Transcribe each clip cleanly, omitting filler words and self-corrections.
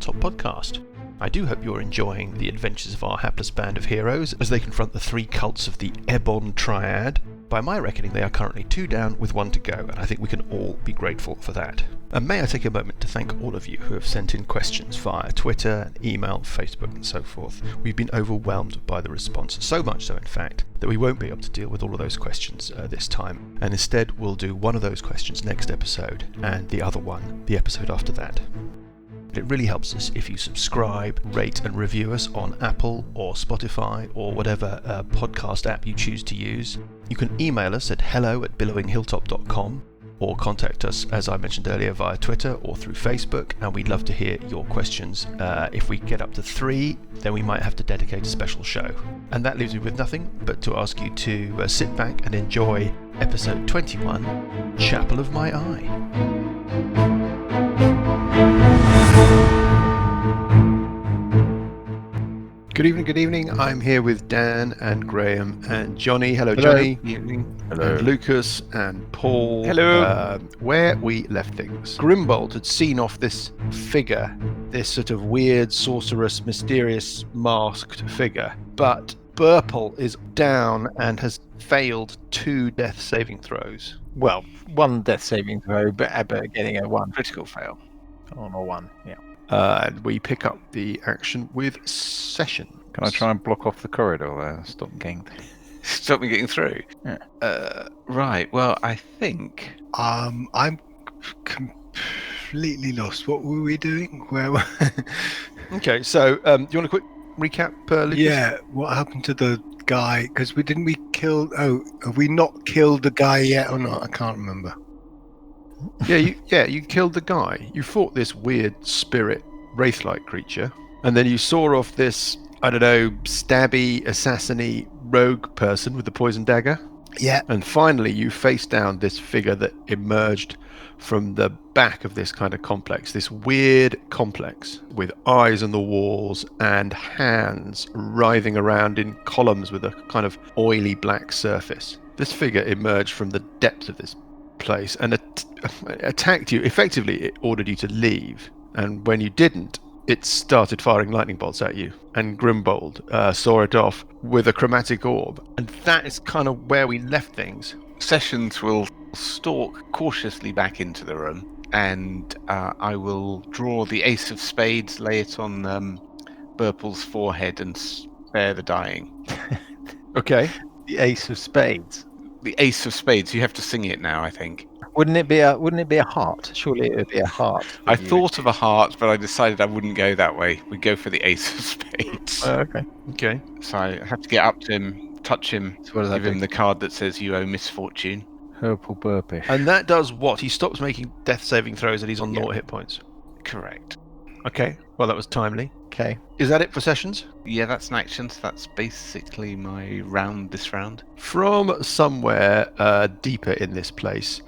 Hilltop podcast. I do hope you're enjoying the adventures of our hapless band of heroes as they confront the three cults of the Ebon Triad. By my reckoning, they are currently 2 down with 1 to go, and I think we can all be grateful for that. And may I take a moment to thank all of you who have sent in questions via Twitter, email, Facebook and so forth. We've been overwhelmed by the response, so much so in fact, that we won't be able to deal with all of those questions this time, and instead we'll do one of those questions next episode, and the other one the episode after that. It really helps us if you subscribe, rate and review us on Apple or Spotify or whatever podcast app you choose to use. You can email us at hello@billowinghilltop.com or contact us, as I mentioned earlier, via Twitter or through Facebook, and we'd love to hear your questions. If we get up to 3, then we might have to dedicate a special show. And that leaves me with nothing but to ask you to sit back and enjoy episode 21, Chapel of My Eye. Good evening. I'm here with Dan and Graham and Johnny. Hello, Johnny. Good evening. Hello. And Lucas and Paul. Hello. Where we left things. Grimbold had seen off this figure, this sort of weird, sorcerous, mysterious, masked figure. But Burple is down and has failed 2 death saving throws. Well, 1 death saving throw, but getting a 1 critical fail. On a 1, yeah. And we pick up the action with Session. Can I try and block off the corridor there? Stop me getting through. Yeah. Right. Well, I think. I'm completely lost. What were we doing? Where were... Okay, so do you want a quick recap, Lucas? Yeah, what happened to the guy? Because we kill... Oh, have we not killed the guy yet or not? I can't remember. You killed the guy. You fought this weird spirit, wraith-like creature, and then you saw off this, I don't know, stabby, assassiny, rogue person with the poison dagger. Yeah. And finally, you faced down this figure that emerged from the back of this kind of complex, this weird complex with eyes on the walls and hands writhing around in columns with a kind of oily black surface. This figure emerged from the depths of this place and attacked you. Effectively, it ordered you to leave, and when you didn't, it started firing lightning bolts at you, and Grimbold saw it off with a chromatic orb, and that is kind of where we left things. Sessions will stalk cautiously back into the room, and I will draw the Ace of Spades, lay it on Burple's forehead, and spare the dying. Okay. The Ace of Spades. The Ace of Spades. You have to sing it now, I think. Wouldn't it be a heart? Surely it would be a heart. I thought of a heart, but I decided I wouldn't go that way. We'd go for the Ace of Spades. Okay. So I have to get up to him, touch him, So what does that give him do? the card that says you owe misfortune. Purple burpish. And that does what? He stops making death saving throws and he's on 0 hit points. Correct. Okay, well that was timely. Okay. Is that it for Sessions? Yeah, that's an action, so that's basically my round this round. From somewhere deeper in this place,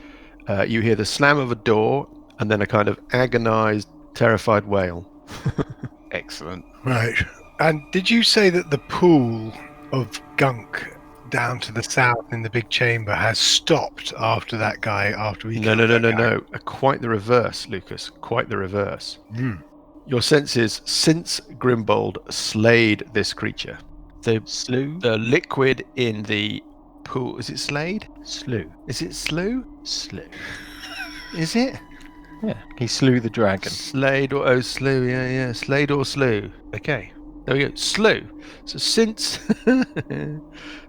you hear the slam of a door and then a kind of agonized, terrified wail. Excellent. Right. And did you say that the pool of gunk down to the south in the big chamber has stopped after that guy, after we killed that guy? No. Quite the reverse, Lucas. Quite the reverse. Mm. Your sense is, since Grimbold slayed this creature, the liquid in the pool, is it slayed? Slew. Is it slew? Slew. Is it? Yeah. He slew the dragon. Slayed or slew, yeah. Slayed or slew. Okay. There we go. Slew. So since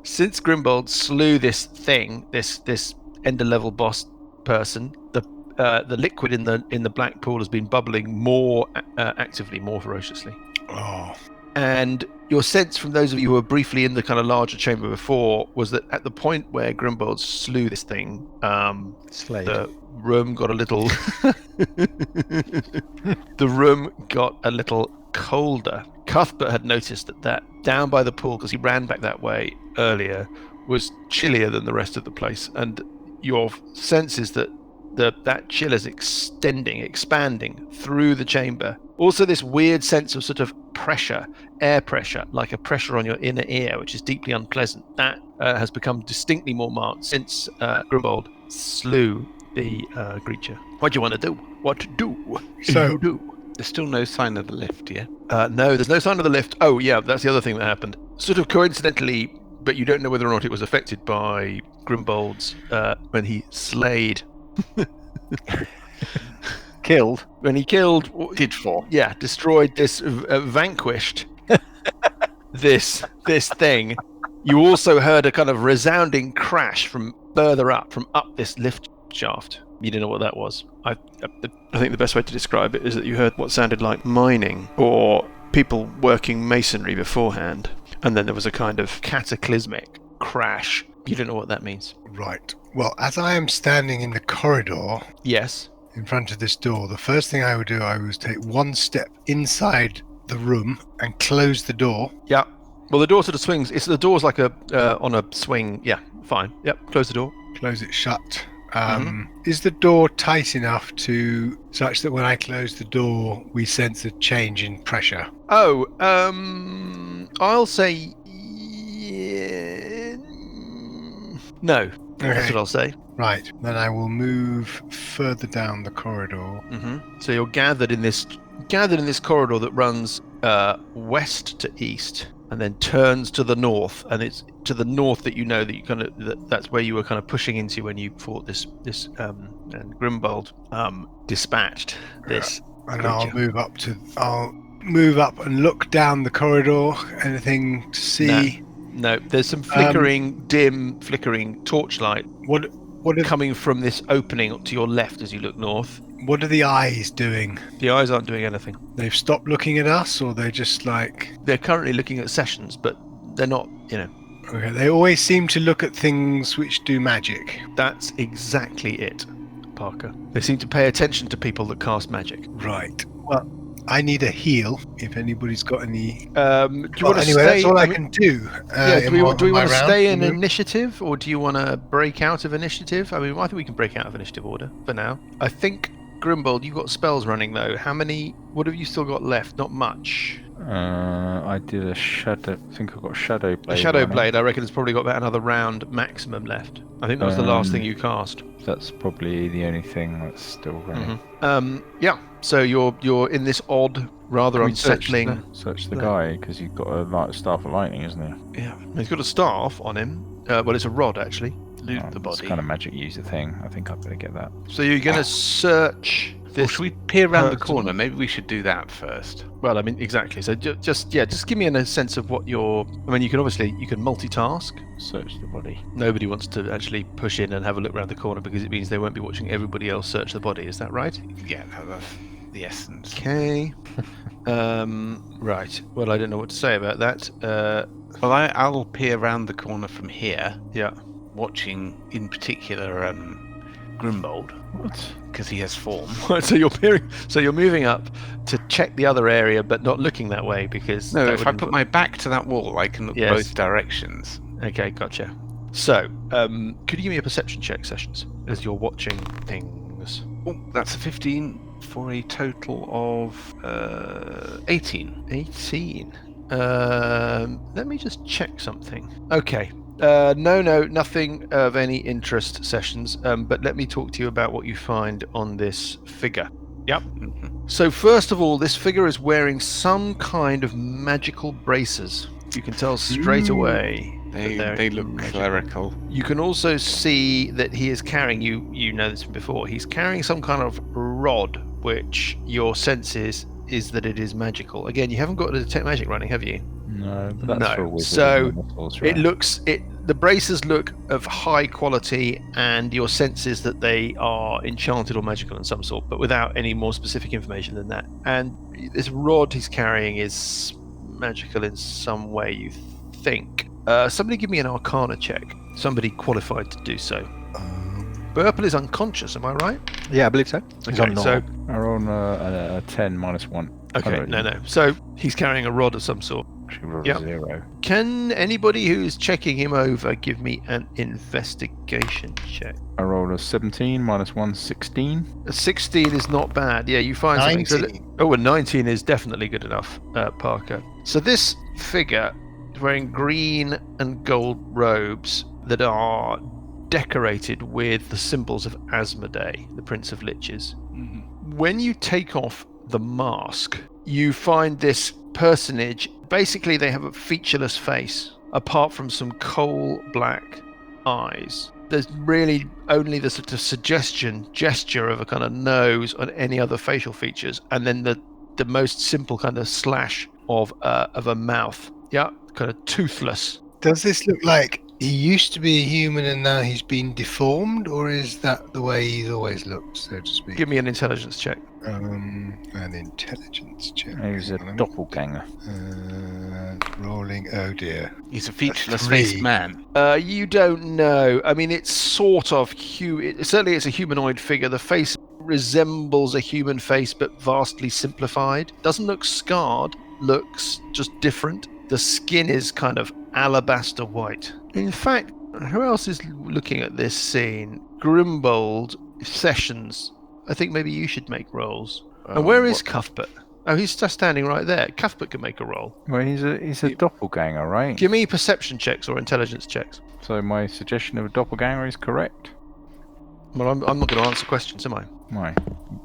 Grimbold slew this thing, this ender level boss person, the liquid in the black pool has been bubbling more actively, more ferociously. Oh. And your sense from those of you who were briefly in the kind of larger chamber before was that at the point where Grimbold slew this thing, the room got a little colder. Cuthbert had noticed that down by the pool, because he ran back that way earlier, was chillier than the rest of the place, and your sense is that that chill is expanding through the chamber. Also this weird sense of sort of pressure, air pressure, like a pressure on your inner ear, which is deeply unpleasant. That has become distinctly more marked since Grimbold slew the creature. What do you want to do? What to do? So, do? There's still no sign of the lift, yeah? No, there's no sign of the lift. Oh, yeah, that's the other thing that happened. Sort of coincidentally, but you don't know whether or not it was affected by Grimbold's when he slayed. Killed. When he killed. Did for. Yeah, destroyed this, vanquished this thing. You also heard a kind of resounding crash from further up, from up this lift shaft. You didn't know what that was. I think the best way to describe it is that you heard what sounded like mining or people working masonry beforehand, and then there was a kind of cataclysmic crash. You don't know what that means. Right. Well, as I am standing in the corridor Yes. in front of this door, the first thing I would do, I would take one step inside the room and close the door. Yeah. Well, the door sort of swings. The door's like a on a swing. Yeah. Fine. Yep. Close the door. Close it shut. Is the door tight enough to such that when I close the door, we sense a change in pressure? Oh, I'll say no. That's Okay. what I'll say. Right. Then I will move further down the corridor. Mm-hmm. So you're gathered in this corridor that runs west to east, and then turns to the north, and it's to the north that you know that you kind of that's where you were kind of pushing into when you fought this and Grimbold dispatched this. And creature. I'll move up and look down the corridor. Anything to see? No, there's some dim flickering torchlight What are coming from this opening to your left as you look north. what are the eyes doing? The eyes aren't doing anything. They've stopped looking at us, or they're just like... They're currently looking at sessions, but they're not, Okay, they always seem to look at things which do magic. That's exactly it, Parker. They seem to pay attention to people that cast magic. Right. Well, I need a heal, if anybody's got any... Do you want to anyway, stay? that's all I can do. Do we want to round. stay in initiative, or do you want to break out of initiative? I mean, I think we can break out of initiative order for now. I think, Grimbold, you've got spells running, though. What have you still got left? Not much. I did a shadow. I think I've got Shadow Blade. The Shadow running. Blade, I reckon, has probably got about another round maximum left. I think that was the last thing you cast. That's probably the only thing that's still running. Yeah. So you're in this odd, rather Can we unsettling. Search the guy, because you've got a staff of lightning, isn't he? Yeah, he's got a staff on him. Well, it's a rod actually. Loot the It's body. kind of magic user thing. I think I better get that. So you're going to search Or this. should we peer around the person. corner? Maybe we should do that first. Well, I mean, exactly. So just give me a sense of what you're. I mean, you can multitask. Search the body. Nobody wants to actually push in and have a look around the corner because it means they won't be watching everybody else search the body. Is that right? Yeah, that's the essence. Okay. Right. Well, I don't know what to say about that. Well, I'll peer around the corner from here, Yeah. watching in particular Grimbold, What? because he has form. So you're moving up to check the other area, but not looking that way because. No, that if would I put my back to that wall, I can look Yes. both directions. Okay, gotcha. So, could you give me a perception check, Sessions, as you're watching things? Oh, that's a 15 for a total of 18. 18. Let me just check something. Okay. No, nothing of any interest, Sessions. But let me talk to you about what you find on this figure. Yep. Mhm. So first of all, this figure is wearing some kind of magical braces. You can tell straight away. that They they're look magical. clerical. You can also see that he is carrying, you know this from before, he's carrying some kind of rod, which your sense is that it is magical. Again, you haven't got a detect magic running, have you? No, but that's No. for a wizard. So, and a sorcerer. The braces look of high quality, and your sense is that they are enchanted or magical in some sort, but without any more specific information than that. And this rod he's carrying is magical in some way, you think. Somebody give me an Arcana check. Somebody qualified to do so. Burple is unconscious, am I right? Yeah, I believe so. Okay, so I roll a 10 minus 1. okay, no. So he's carrying a rod of some sort. Actually, rolled Yep. a 0. Can anybody who's checking him over give me an investigation check? I rolled a 17 minus 1, 16. A 16 is not bad. Yeah, you find something. So 19. a 19 is definitely good enough, Parker. So this figure is wearing green and gold robes that are decorated with the symbols of Azmodee, the Prince of Liches. Mhm. When you take off the mask, you find this personage. Basically, they have a featureless face, apart from some coal black eyes. There's really only the sort of gesture of a kind of nose on any other facial features, and then the most simple kind of slash of a mouth. Yeah, kind of toothless. Does this look like he used to be a human and now he's been deformed, or is that the way he's always looked, so to speak? Give me an intelligence check. An intelligence check. He was a doppelganger. Rolling. Oh dear. He's a featureless-faced 3. man. You don't know. I mean, it's sort of certainly it's a humanoid figure. The face resembles a human face, but vastly simplified. Doesn't look scarred. Looks just different. The skin is kind of alabaster white. In fact, who else is looking at this scene? Grimbold, Sessions. I think maybe you should make rolls. And where is Cuthbert? Oh, he's just standing right there. Cuthbert can make a roll. Well, he's a doppelganger, right? Give me perception checks or intelligence checks. So my suggestion of a doppelganger is correct? Well, I'm not going to answer questions, am I? Why?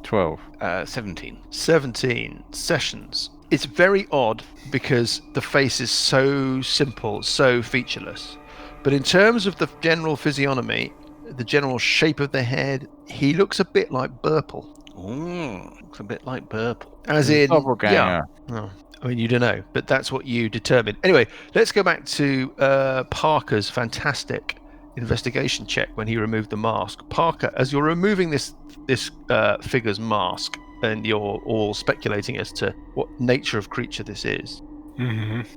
12. 17. 17. Sessions. It's very odd because the face is so simple, so featureless. But in terms of the general physiognomy, the general shape of the head, he looks a bit like Burple. Looks a bit like Burple. As in, Doppelganger. yeah. Oh, I mean, you don't know, but that's what you determine. Anyway, let's go back to Parker's fantastic investigation check when he removed the mask. Parker, as you're removing this figure's mask, and you're all speculating as to what nature of creature this is,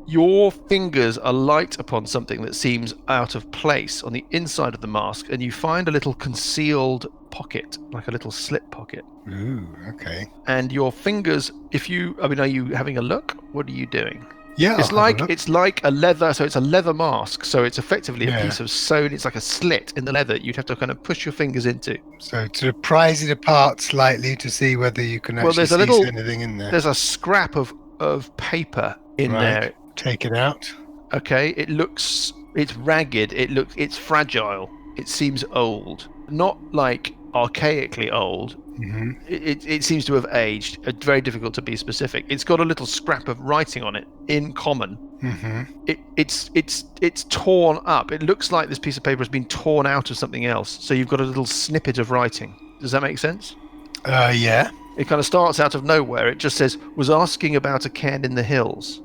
your fingers are light upon something that seems out of place on the inside of the mask, and you find a little concealed pocket, like a little slip pocket. Ooh, okay. And your fingers, are you having a look? What are you doing? Yeah, It's like a leather, so it's a leather mask, so it's effectively Yeah. a piece of sewn, it's like a slit in the leather you'd have to kind of push your fingers into. So to prise it apart slightly to see whether you can actually there's a see little- anything in there. There's a scrap of paper in Right. there. Take it out. Okay, it's ragged, it's fragile, it seems old. Not like archaically old. hmm It seems to have aged. Very difficult to be specific. It's got a little scrap of writing on it in common. hmm It's torn up. It looks like this piece of paper has been torn out of something else. So you've got a little snippet of writing. Does that make sense? Yeah. It kind of starts out of nowhere. It just says, "Was asking about a cairn in the hills.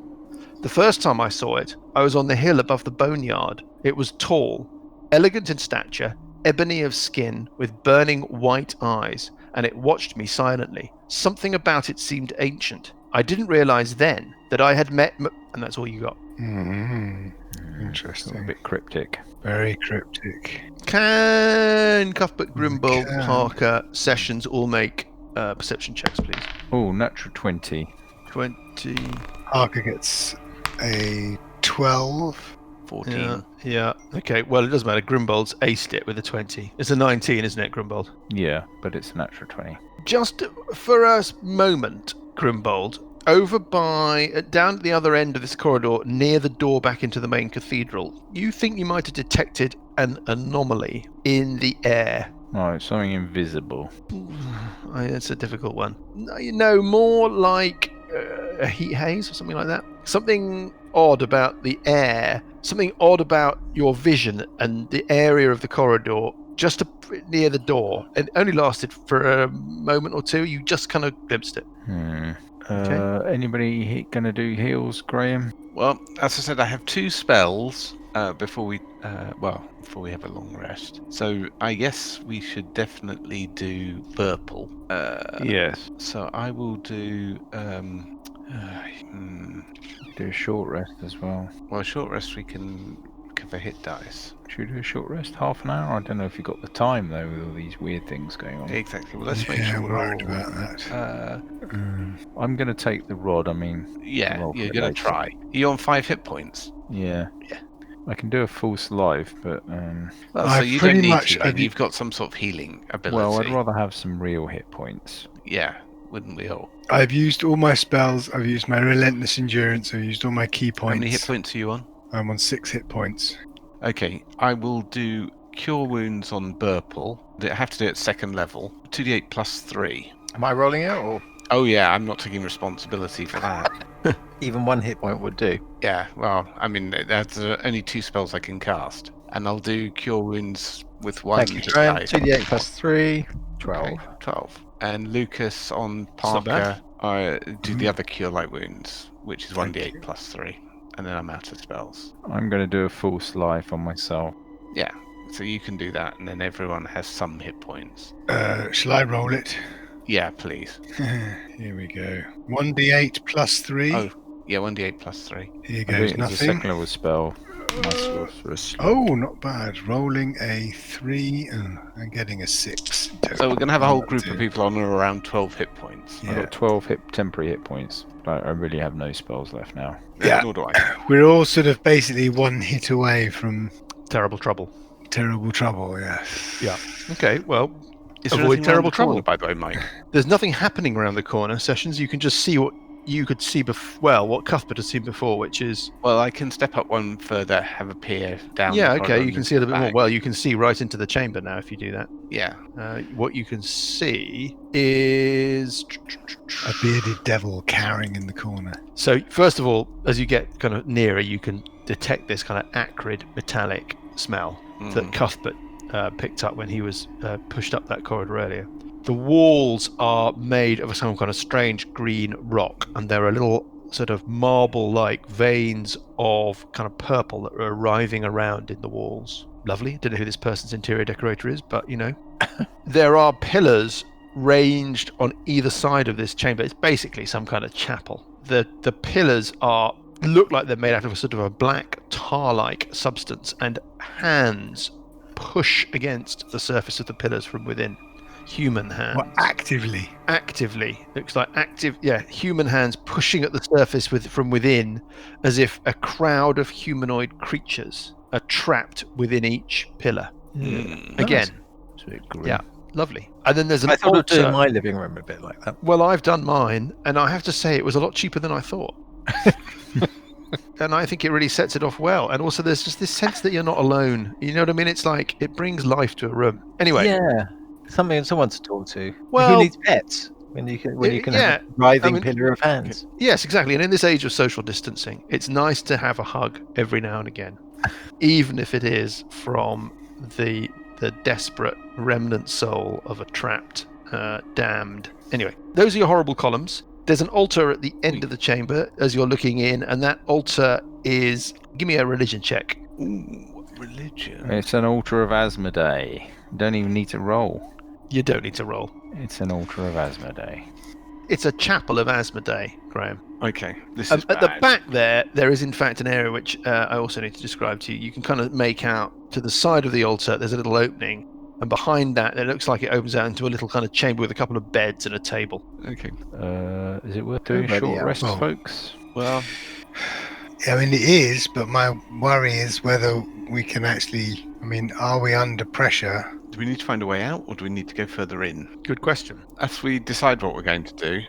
The first time I saw it, I was on the hill above the boneyard. It was tall, elegant in stature, ebony of skin, with burning white eyes, and it watched me silently. Something about it seemed ancient. I didn't realize then that I had met..." And that's all you got. hmm A Interesting. bit cryptic. Very cryptic. Can Cuthbert, Grimble, Can. Parker, Sessions all make perception checks, please? Oh, natural 20. 20. Parker gets a 12. 14. Yeah. Okay, well, it doesn't matter. Grimbold's aced it with a 20. It's a 19, isn't it, Grimbold? Yeah, but it's a natural 20. Just for a moment, Grimbold, over down at the other end of this corridor, near the door back into the main cathedral, you think you might have detected an anomaly in the air. Oh, it's something invisible. It's a difficult one. No, more like a heat haze or something like that. Something odd about the air. Something odd about your vision and the area of the corridor just near the door. It only lasted for a moment or two. You just kind of glimpsed it. Okay. Anybody gonna do heals, Graham? Well, as I said, I have 2 spells before we have a long rest. So I guess we should definitely do Burple. Yes. So I will do. Do a short rest as well. Well, short rest we can cover hit dice. Should we do a short rest? Half an hour? I don't know if you got the time though with all these weird things going on. Exactly. Well, let's make Yeah, sure I'm we're worried all. about that. I'm gonna take the rod. I mean, Yeah, roll you're for gonna later. try. You're on 5 hit points. yeah. Yeah. I can do a false life, but Well, so I've you pretty don't need much- to. Then. I've- You've got some sort of healing ability. well, I'd rather have some real hit points. Yeah, wouldn't we all? I've used all my spells. I've used my relentless endurance. I've used all my key How many hit points. points are you on? I'm on 6 hit points. Okay, I will do Cure Wounds on Burple. I have to do it 2nd level. 2d8 plus 3. Am I rolling it or? Oh yeah, I'm not taking responsibility for that. Even 1 hit point would do. Yeah, well, I mean, that's only 2 spells I can cast, and I'll do Cure Wounds with 1 Thank you, hit Graham. dice. 2d8 plus 3, 12. Okay, 12. And Lucas on not bad. Parker, I do the other Cure Light Wounds, which is Thank 1d8 you. plus 3, and then I'm out of spells. I'm going to do a false life on myself. Yeah, so you can do that, and then everyone has some hit points. Shall I roll it? Yeah, please. Here we go. 1d8 plus 3. Oh, yeah, 1d8 plus 3. Here I goes think it's a nothing. second level spell. My sorceress. Oh, not bad. Rolling a 3 and getting a 6. So we're going to have a whole Not group two. of people on around 12 hit points. I've Yeah. got 12 temporary hit points. I really have no spells left now. Yeah. Nor do I. We're all sort of basically 1 hit away from Terrible trouble. terrible trouble, yeah. Yeah. Okay, well, Is there avoid anything terrible around the corner, trouble. by the way, Mike? There's nothing happening around the corner. Sessions, you can just see what you could see what Cuthbert has seen before, which is Well, I can step up one further, have a peer down. yeah, the okay, corridor you and can see a little bit more. back. Well, you can see right into the chamber now if you do that. Yeah. What you can see is A bearded devil cowering in the corner. so first of all, as you get kind of nearer, you can detect this kind of acrid metallic smell that Mhm. Cuthbert picked up when he was pushed up that corridor earlier. The walls are made of some kind of strange green rock, and there are little sort of marble-like veins of kind of purple that are arriving around in the walls. Lovely. Don't know who this person's interior decorator is, but you know. There are pillars ranged on either side of this chamber. It's basically some kind of chapel. The pillars look like they're made out of a sort of a black tar-like substance, and hands push against the surface of the pillars from within. Human hands. Well, actively. Actively. Looks like human hands pushing at the surface from within, as if a crowd of humanoid creatures are trapped within each pillar. Mm. Again, It's a bit grim. yeah, lovely. And then there's an I thought of doing altar. my living room a bit like that. Well, I've done mine, and I have to say it was a lot cheaper than I thought. And I think it really sets it off well. And also, there's just this sense that you're not alone. You know what I mean? It's like it brings life to a room. Anyway, Yeah, someone to talk to. Well- Who needs pets when you can yeah, have a writhing I mean- pillar of hands? yes, exactly. And in this age of social distancing, it's nice to have a hug every now and again, even if it is from the desperate remnant soul of a trapped, damned. Anyway, those are your horrible columns. There's an altar at the end of the chamber as you're looking in, and that altar is. Give me a religion check. Ooh, religion. It's an altar of Azmodee. You don't even need to roll. You don't need to roll. It's an altar of Azmodee. It's a chapel of Azmodee, Graham. Okay, this is At the bad. back there is in fact an area which I also need to describe to you. You can kind of make out to the side of the altar, there's a little opening, and behind that, it looks like it opens out into a little kind of chamber with a couple of beds and a table. Okay. Is it worth doing Bloody short hell. rests, Well- folks? Well, I mean, it is, but my worry is whether we can actually. I mean, are we under pressure? do we need to find a way out, or do we need to go further in? Good question. As we decide what we're going to do,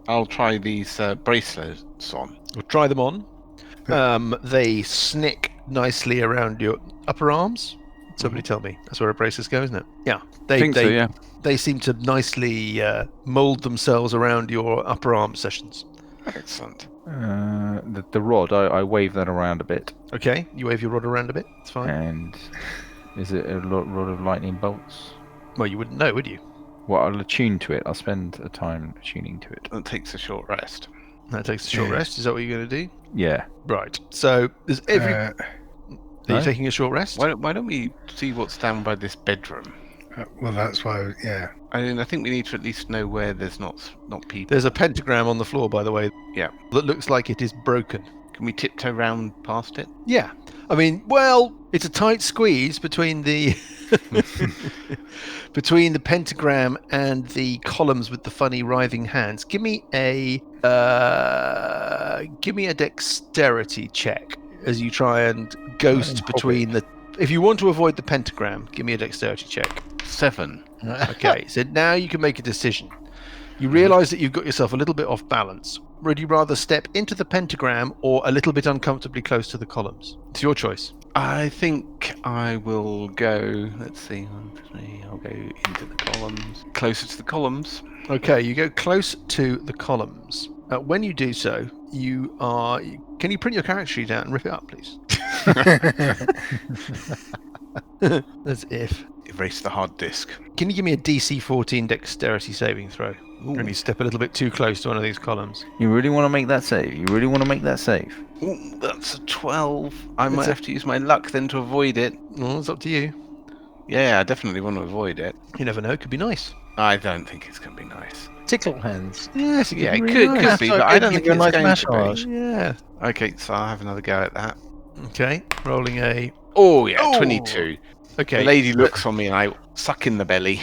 I'll try these bracelets on. We'll try them on. They snick nicely around your upper arms. Somebody tell me. That's where a bracelet goes, isn't it? Yeah. I think so, yeah. They seem to nicely mold themselves around your upper arm sessions. Excellent. The rod, I wave that around a bit. Okay, you wave your rod around a bit. It's fine. And is it a rod of lightning bolts? Well, you wouldn't know, would you? Well, I'll attune to it. I'll spend a time tuning to it. That takes a short rest. That takes a short Yeah. rest. Is that what you're going to do? Yeah. Right. So there's Are No? you taking a short rest? Why don't we see what's down by this bedroom? well, that's why. Yeah. I mean, I think we need to at least know where there's not people. There's a pentagram on the floor, by the way. Yeah. That looks like it is broken. Can we tiptoe round past it? Yeah. I mean, well, it's a tight squeeze between the between the pentagram and the columns with the funny writhing hands. Give me a dexterity check as you try and ghost Hobbit. between the. If you want to avoid the pentagram, give me a dexterity check. 7. Okay, so now you can make a decision. You realise that you've got yourself a little bit off balance. Would you rather step into the pentagram or a little bit uncomfortably close to the columns? It's your choice. I think I will go. Let's see. 1, 3. I'll go into the columns. Closer to the columns. Okay, you go close to the columns. When you do so, you are... Can you print your character sheet out and rip it up, please? As if. Erase the hard disk. Can you give me a DC 14 dexterity saving throw? When you step a little bit too close to one of these columns. You really want to make that save? You really want to make that save? Ooh, that's a 12. I might have to use my luck then to avoid it. Well, it's up to you. Yeah, I definitely want to avoid it. You never know, it could be nice. I don't think it's going to be nice. Tickle hands. Yes, Yeah, it really could nice. be, but I don't think it's nice going massage. to Yeah. be. Okay, so I'll have another go at that. Okay, rolling a... Oh, yeah, Oh! 22. Okay. The lady looks on me and I suck in the belly.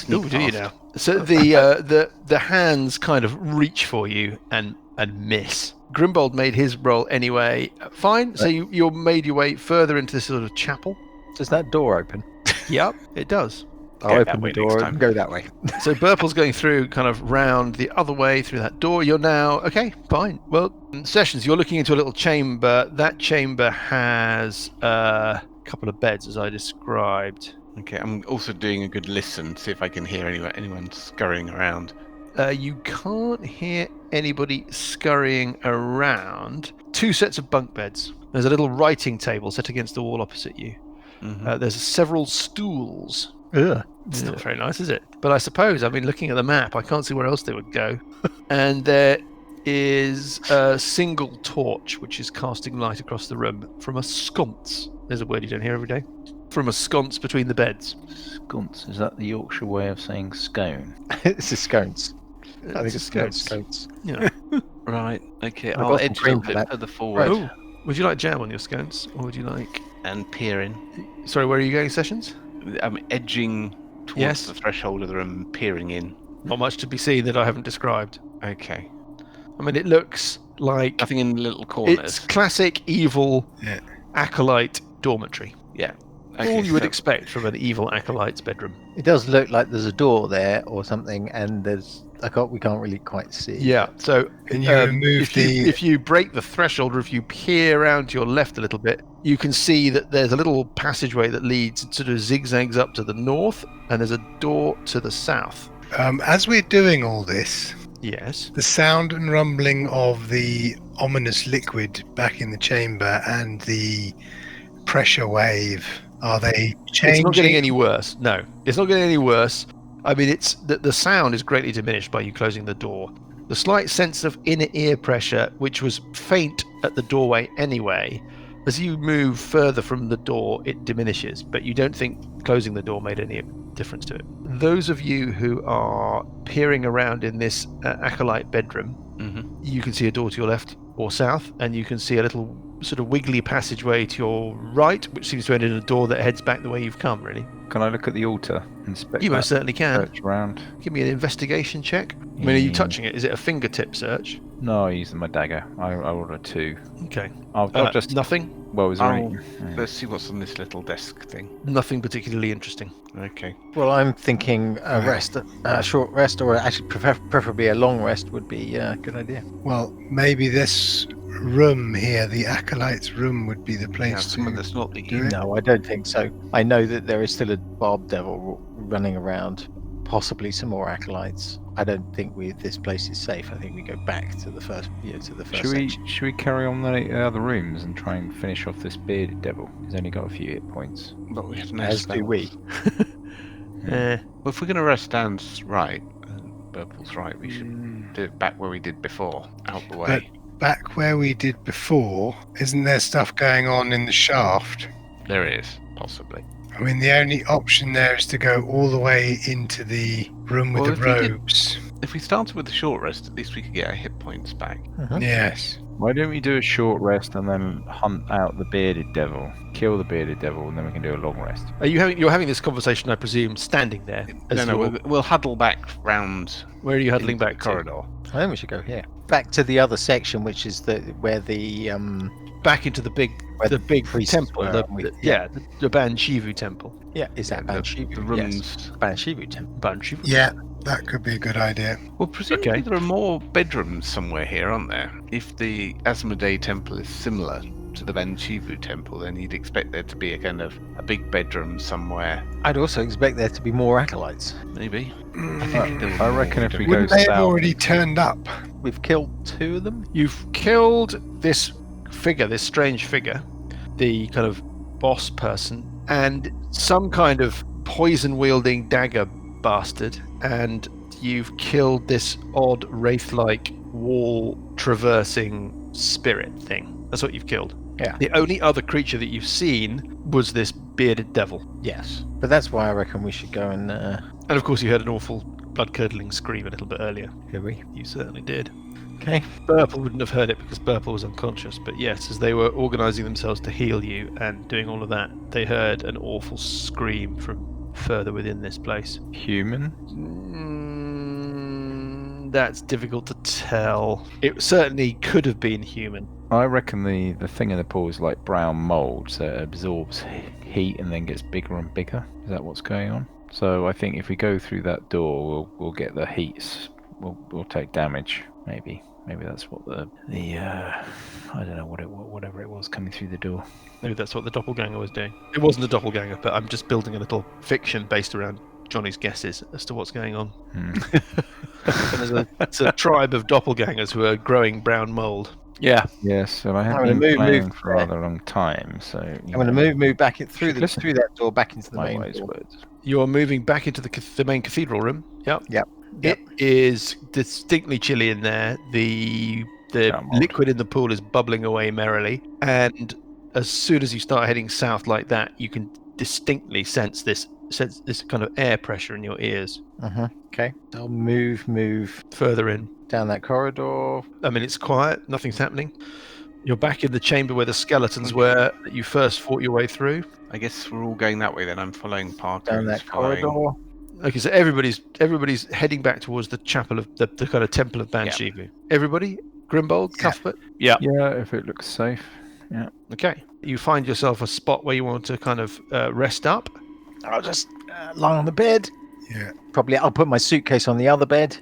Oh, do you now? So the hands kind of reach for you and miss. Grimbold made his roll anyway. Fine. So you made your way further into this sort of chapel. Does that door open? Yep, it does. I'll Go that open way the next door time. and go that way. So Burple's going through kind of round the other way through that door. You're now... Okay, fine. Well, Sessions, you're looking into a little chamber. That chamber has a couple of beds, as I described. Okay, I'm also doing a good listen, see if I can hear anyone scurrying around. You can't hear anybody scurrying around. 2 sets of bunk beds. There's a little writing table set against the wall opposite you. Mhm. There's several stools. Ugh. It's not very nice, is it? But I suppose, I mean, looking at the map, I can't see where else they would go. And there is a single torch which is casting light across the room from a sconce. There's a word you don't hear every day. From a sconce between the beds. Sconce, is that the Yorkshire way of saying scone? It's a scones. I think a it's scones. Yeah. Right, okay, I've I'll got some edge a cream little for bit that. further forward Oh, would you like jam on your scones, or would you like... and peer in. Sorry, where are you going, Sessions? I'm edging towards Yes. the threshold of the room, peering in. Not much to be seen that I haven't described. Okay. I mean, it looks like... Nothing in the little corners. It's classic evil Yeah. acolyte dormitory. Yeah. All you would so- expect from an evil acolyte's bedroom. It does look like there's a door there or something, and we can't really quite see. Yeah, so Can you remove if you break the threshold, or if you peer around to your left a little bit, you can see that there's a little passageway that leads, sort of zigzags up to the north, and there's a door to the south. As we're doing all this, Yes. the sound and rumbling of the ominous liquid back in the chamber and the pressure wave, are they changing? It's not getting any worse. No, it's not getting any worse. I mean, it's the sound is greatly diminished by you closing the door. The slight sense of inner ear pressure, which was faint at the doorway anyway, as you move further from the door, it diminishes. But you don't think closing the door made any difference to it. Those of you who are peering around in this acolyte bedroom, Mhm. you can see a door to your left or south, and you can see a little sort of wiggly passageway to your right, which seems to end in a door that heads back the way you've come, really. Can I look at the altar? Inspect You that, most certainly can. search around? Give me an investigation check. I mean, are you Yeah. touching it? Is it a fingertip search? No, I use my dagger. I rolled a 2. Okay. I'll just... Nothing? Well, is there I'll- any... Let's see what's on this little desk thing. Nothing particularly interesting. Okay. Well, I'm thinking a rest, a short rest, or actually preferably a long rest would be a good idea. Well, maybe this room here, the acolyte's room, would be the Yeah, place someone to that's not the do it. No, I don't think so. I know that there is still a barb devil running around, possibly some more acolytes. I don't think this place is safe. I think we go back to the first, to the first section. Should we carry on the other rooms and try and finish off this bearded devil? He's only got a few hit points. But we have no As do spells. we. Eh. Well, if we're going to rest Dan's right, and Purple's right, we should do it back where we did before, out the way. Back where we did before, isn't there stuff going on in the shaft? There is, possibly. I mean, the only option there is to go all the way into the room with Well, the if we did- robes. If we started with the short rest, at least we could get our hit points back. Yes. Why don't we do a short rest and then hunt out the bearded devil, kill the bearded devil, and then we can do a long rest? You're having this conversation, I presume, standing there. as No, you're- we'll huddle back round. Where are you huddling into back the to? corridor? I think we should go here. Back to the other section, which is where the Back into the big Where the big priests temple. were, The, and we- the Ban Shivu temple. is that The Banshivu? rooms. Yes, Banshivu temple. Ban Shivu. Yeah. That could be a good idea. Well, presumably Okay. there are more bedrooms somewhere here, aren't there? If the Azmodee temple is similar to the Vanshivu temple, then you'd expect there to be a big bedroom somewhere. I'd also expect there to be more acolytes. Maybe. I reckon if we go Wouldn't they have south, already turned up? We've killed 2 of them. You've killed this figure, this strange figure, the kind of boss person, and some kind of poison-wielding dagger bastard, and you've killed this odd wraith-like wall-traversing spirit thing. That's what you've killed. Yeah. The only other creature that you've seen was this bearded devil. Yes. But that's why I reckon we should go and... And of course you heard an awful blood-curdling scream a little bit earlier. Did we? You certainly did. Okay. Burple wouldn't have heard it because Burple was unconscious, but yes, as they were organising themselves to heal you and doing all of that, they heard an awful scream from further within this place. human. That's difficult to tell. It certainly could have been human. I reckon the thing in the pool is like brown mold, so it absorbs heat and then gets bigger and bigger. Is that what's going on? So I think if we go through that door, we'll get the heats. We'll take damage. Maybe that's what the I don't know whatever it was coming through the door. Maybe that's what the doppelganger was doing. It wasn't a doppelganger, but I'm just building a little fiction based around Johnny's guesses as to what's going on. It's a tribe of doppelgangers who are growing brown mold. Yeah. Yes, and I have I'm gonna been playing move for a rather long time, so I'm going to move back through that door back into the my main wise door. words. You're moving back into the main cathedral room. Yep. Yep. It is distinctly chilly in there. The Come on. liquid in the pool is bubbling away merrily, and as soon as you start heading south like that, you can distinctly sense this kind of air pressure in your ears. Okay. I'll move Further in. down that corridor. I mean, it's quiet. Nothing's happening. You're back in the chamber where the skeletons were that you first fought your way through. I guess we're all going that way then. I'm following Parker. Down who's that following- corridor. Okay, so everybody's heading back towards the chapel of the kind of temple of Banshivu. Everybody, Grimbold, Yeah. Cuthbert. Yeah, if it looks safe. Okay, you find yourself a spot where you want to kind of rest up. I'll just lie on the bed. Yeah. Probably I'll put my suitcase on the other bed.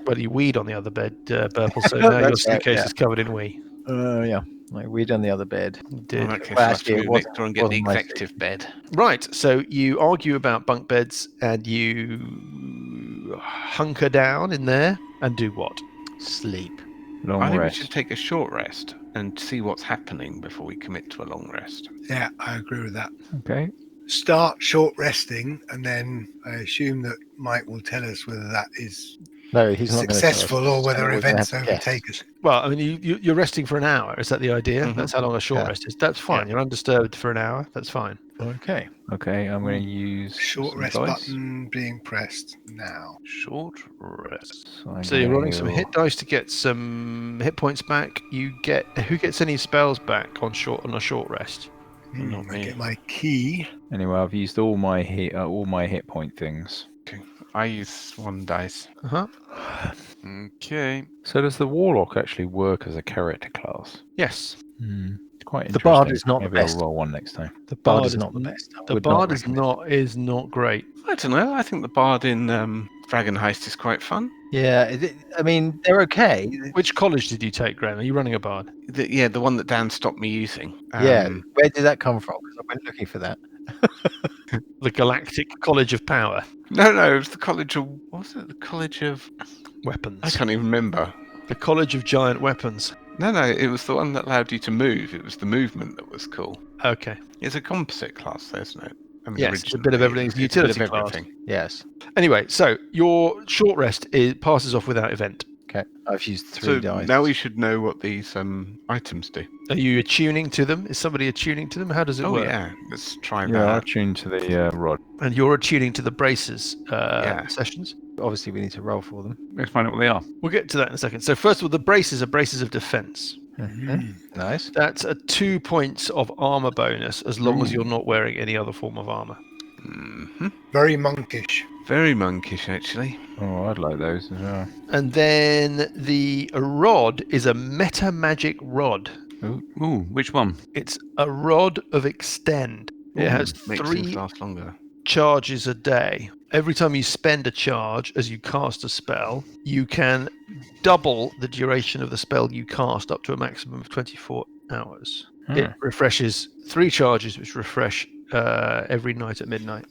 Well, you weed on the other bed, Burple, so now your That's right, suitcase yeah. is covered in wee. Yeah. Like we'd on the other bed. You In did. that case, Well, I'll have actually, to it move wasn't- next door and get the wasn't my executive bed. Right, so you argue about bunk beds and you hunker down in there and do what? Sleep. Long I think rest. we should take a short rest and see what's happening before we commit to a long rest. Yeah, I agree with that. Okay. Start short resting, and then I assume that Mike will tell us whether that is No, he's not gonna tell us. successful or whether So we're gonna events have to guess. overtake us. Well, I mean, you're resting for an hour. Is that the idea? Mhm. That's how long a short Yeah. rest is. That's fine. You're undisturbed for an hour. That's fine. Okay. Okay, I'm going to use Short some rest dice. button being pressed now. Short rest. I'm So you're gonna rolling some heal- hit dice to get some hit points back. Who gets any spells back on a short rest? Not I me. get my key. Anyway, I've used all my hit point things. I use one dice. Uh-huh. Okay. So does the warlock actually work as a character class? Yes. Quite The interesting. bard is not the Maybe I'll best. roll one next time. The Bard bard is not the best. I The would not bard recommend is not great. I don't know. I think the bard in Dragon Heist is quite fun. Yeah, I mean they're okay. Which college did you take, Graham? Are you running a bard? The one that Dan stopped me using. Yeah, where did that come from? Because I went looking for that. The Galactic College of Power. No, it was the College of... What was it? The College of... Weapons. I can't even remember. The College of Giant Weapons. No, it was the one that allowed you to move. It was the movement that was cool. Okay. It's a composite class, though, isn't it? I mean, Yes, it's a bit of originally, everything. It's a it's a bit utility of class. everything. Yes. Anyway, so your short rest passes off without event. Okay. I've used 3 So dice. now we should know what these items do. Are you attuning to them? Is somebody attuning to them? How does it Oh, work? yeah. Let's try Yeah, I that. tuned to the rod. And you're attuning to the braces Yeah. sessions. Obviously, we need to roll for them. Let's find out what they are. We'll get to that in a second. So first of all, the braces are braces of defense. Nice. That's a 2 points of armor bonus as long as you're not wearing any other form of armor. Hmm. Very monkish. Very monkish, actually. Oh, I'd like those as well. And then the rod is a meta magic rod. Ooh, which one? It's a rod of extend. It Ooh, has makes three. things last longer. charges a day. Every time you spend a charge as you cast a spell, you can double the duration of the spell you cast up to a maximum of 24 hours. It refreshes 3 charges, which refresh every night at midnight.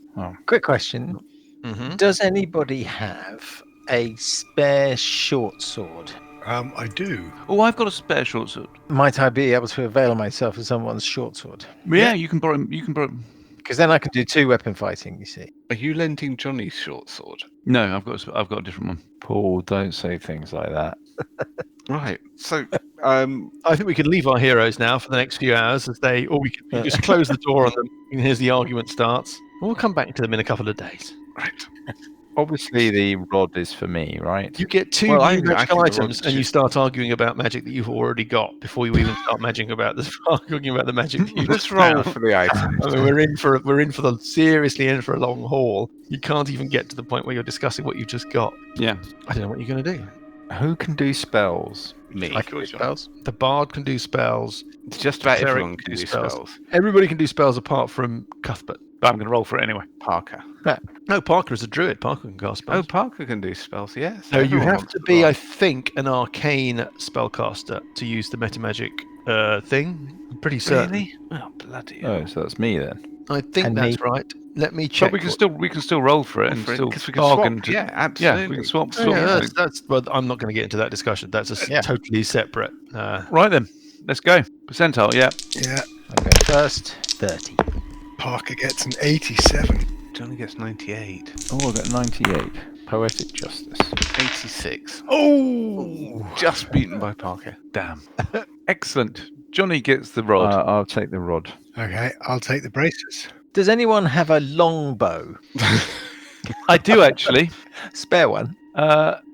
Quick question. Mm-hmm. Does anybody have a spare short sword? I do. Oh, I've got a spare short sword. Might I be able to avail myself of someone's short sword? Yeah, you can borrow. You can borrow. Because then I can do 2 weapon fighting, you see. Are you lending Johnny's short sword? No, I've got a different one. Paul, don't say things like that. Right. So, I think we can leave our heroes now for the next few hours, or we can just close the door on them. And here's the argument starts. We'll come back to them in a couple of days. right. Obviously, the rod is for me, right? You get 2 Well, I new think magical the items, rod and you should- start arguing about magic that you've already got before you even start arguing about the magic that you've Let's roll for the item. I mean, we're in for seriously in for a long haul. You can't even get to the point where you're discussing what you've just got. Yeah. I don't know what you're going to do. Who can do spells? Me. I can do spells. The bard can do spells. Just about Cleric everyone can do spells. Everybody can do spells apart from Cuthbert. But I'm going to roll for it anyway. Parker. No, Parker is a druid. Parker can cast Oh, spells. Parker can do spells, yes. No, you Everyone have wants to be, roll. I think, an arcane spellcaster to use the metamagic thing. I'm pretty certain. Really? Oh, bloody Oh, hell. so that's me then. I think And that's me. right. Let me check. But we can still roll for it and still Because we can bargain. swap. Yeah, Yeah, absolutely. we can swap. Oh, swap. yeah, that's. Well, I'm not going to get into that discussion. That's a Yeah. totally separate. Right then, let's go. Percentile, yeah. Yeah. I'm going first. 30. Parker gets an 87. Johnny gets 98. Oh, I got 98. Poetic justice. 86. Oh! Just beaten by Parker. Damn. Excellent. Johnny gets the rod. I'll take the rod. Okay, I'll take the braces. Does anyone have a long bow? I do actually. Spare one?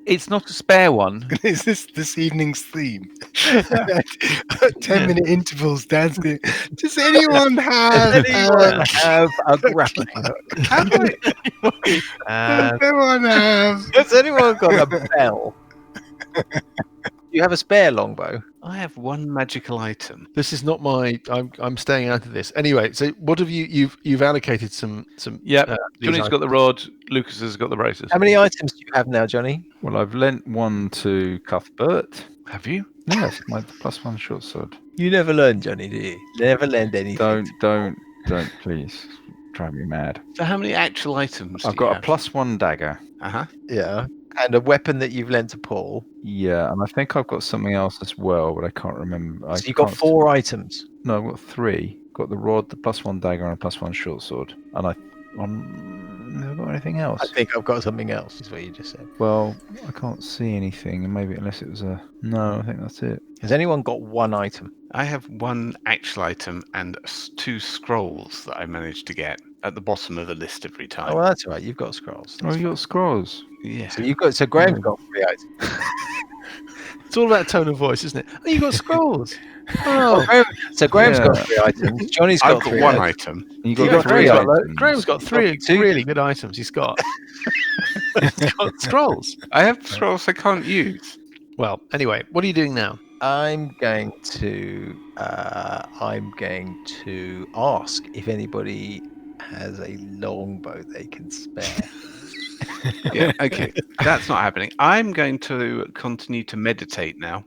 It's not a spare one. Is this evening's theme? 10-minute intervals dancing. Does anyone have? have a grappling hook? Does anyone have? Has anyone got a bell? You have a spare longbow? I have one magical item. This is not my. I'm staying out of this. Anyway, so what have you've allocated some. Yep. these Johnny's got the rod. Lucas has got the braces. How many items do you have now, Johnny? Well, I've lent one to Cuthbert. Have you? Yes, my +1 short sword. You never learn, Johnny, do you? Never lend anything. Don't, please. Drive me mad. So how many actual items I've got a +1 dagger. Uh-huh. Yeah. And a weapon that you've lent to Paul. Yeah, and I think I've got something else as well, but I can't remember. So you've got 4 items. No, I've got 3. Got the rod, the +1 dagger, and a +1 short sword. And I've never got anything else. I think I've got something else, is what you just said. Well, I can't see anything, and maybe unless it was a. No, I think that's it. Has anyone got 1 item? I have one actual item and 2 scrolls that I managed to get at the bottom of the list every time. Oh, well, that's all right. You've got scrolls. Oh, you got scrolls. Yeah. So Graham's got 3 items. It's all about tone of voice, isn't it? Oh, you got scrolls. Oh, So Graham's got Yeah. 3 items. Johnny's I've got got 3 one items. item. You got got three 3 items. items. Graham's got 3 2. really good items. He's got. He's got scrolls. I have scrolls I can't use. Well, anyway, what are you doing now? I'm going to ask if anybody has a longbow they can spare. Yeah, okay. That's not happening. I'm going to continue to meditate now.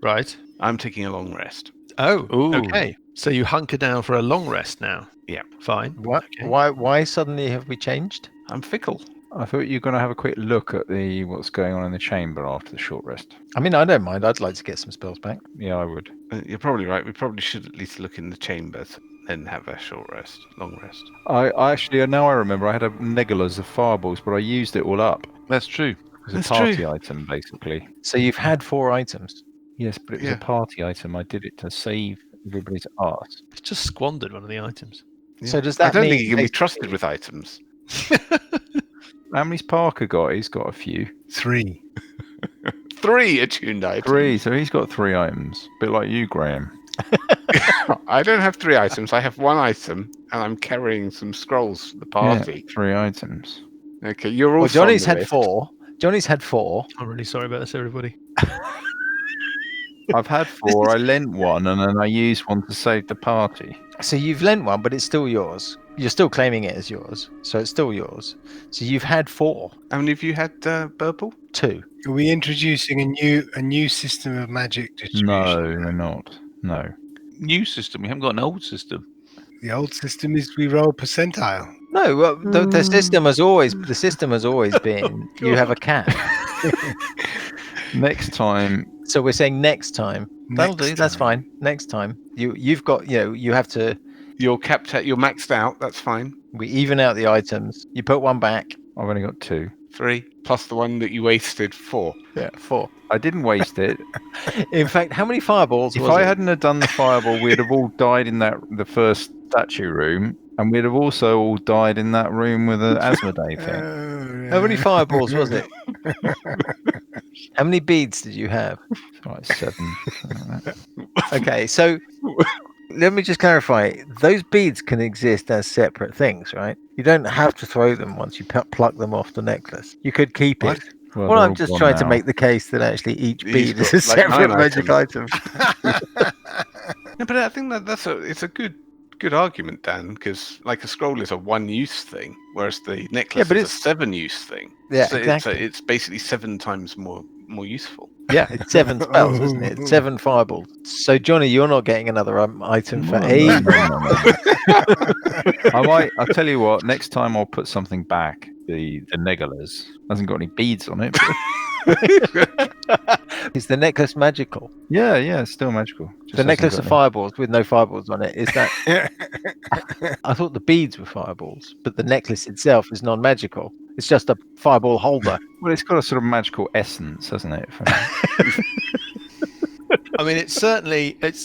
Right. I'm taking a long rest. Oh, Ooh. okay. So you hunker down for a long rest now. Yeah. Fine. What? Okay. Why suddenly have we changed? I'm fickle. I thought you were going to have a quick look at what's going on in the chamber after the short rest. I mean, I don't mind. I'd like to get some spells back. Yeah, I would. You're probably right. We probably should at least look in the chambers, then have a short rest, long rest. I actually, now I remember, I had a Negulas of fireballs, but I used it all up. That's true. It was That's a party true. item, basically. So you've had 4 items. Yes, but it was Yeah. a party item. I did it to save everybody's arse. It's just squandered one of the items. So does I that don't mean think you can be basically- trusted with items. How many's Parker got? He's got a few. 3. 3 attuned items. 3, so he's got 3 items. Bit like you, Graham. I don't have 3 items. I have 1 item, and I'm carrying some scrolls for the party. Yeah, 3 items. Okay, you're all. Well, Johnny's had 4. Johnny's had 4. I'm really sorry about this, everybody. I've had 4. I lent one, and then I used one to save the party. So you've lent one, but it's still yours. You're still claiming it as yours, so it's still yours. So you've had 4. How many of you had Burple? 2. Are we introducing a new system of magic distribution? No, we're not. No. New system. We haven't got an old system. The old system is we roll percentile. No, well, the system has always been you have a cap. Next time, So we're saying next time. That'll Next do. That's time. fine. Next time, you've got you have to. You're capped at. You're maxed out. That's fine. We even out the items. You put one back. I've only got 2. 3 plus the one that you wasted. 4. Yeah, 4. I didn't waste it. In fact, how many fireballs? If was I it? hadn't have done the fireball, we'd have all died in the first statue room, and we'd have also all died in that room with the Azmodee thing. How many fireballs was it? How many beads did you have? Like 7. something like that. Okay, so let me just clarify. Those beads can exist as separate things, right? You don't have to throw them once you pluck them off the necklace. You could keep What? it. Well, Well, they're I'm all just gone trying to now. make the case that actually each He's bead is got, a like, separate 9 magic item. No, but I think it's a good argument, Dan, because like a scroll is a 1-use thing, whereas the necklace but is it's- a 7-use thing. Yeah, So exactly. it's basically 7 times more useful. Yeah, it's 7 spells, isn't it? It's 7 fireballs. So, Johnny, you're not getting another item for No, A. no. I'll tell you what. Next time I'll put something back. The Negalas hasn't got any beads on it. But Is the necklace magical? yeah, it's still magical. Just The hasn't necklace got of any- fireballs with no fireballs on it. Is that? I thought the beads were fireballs, but the necklace itself is non-magical. It's just a fireball holder. Well, it's got a sort of magical essence, hasn't it? I mean, it's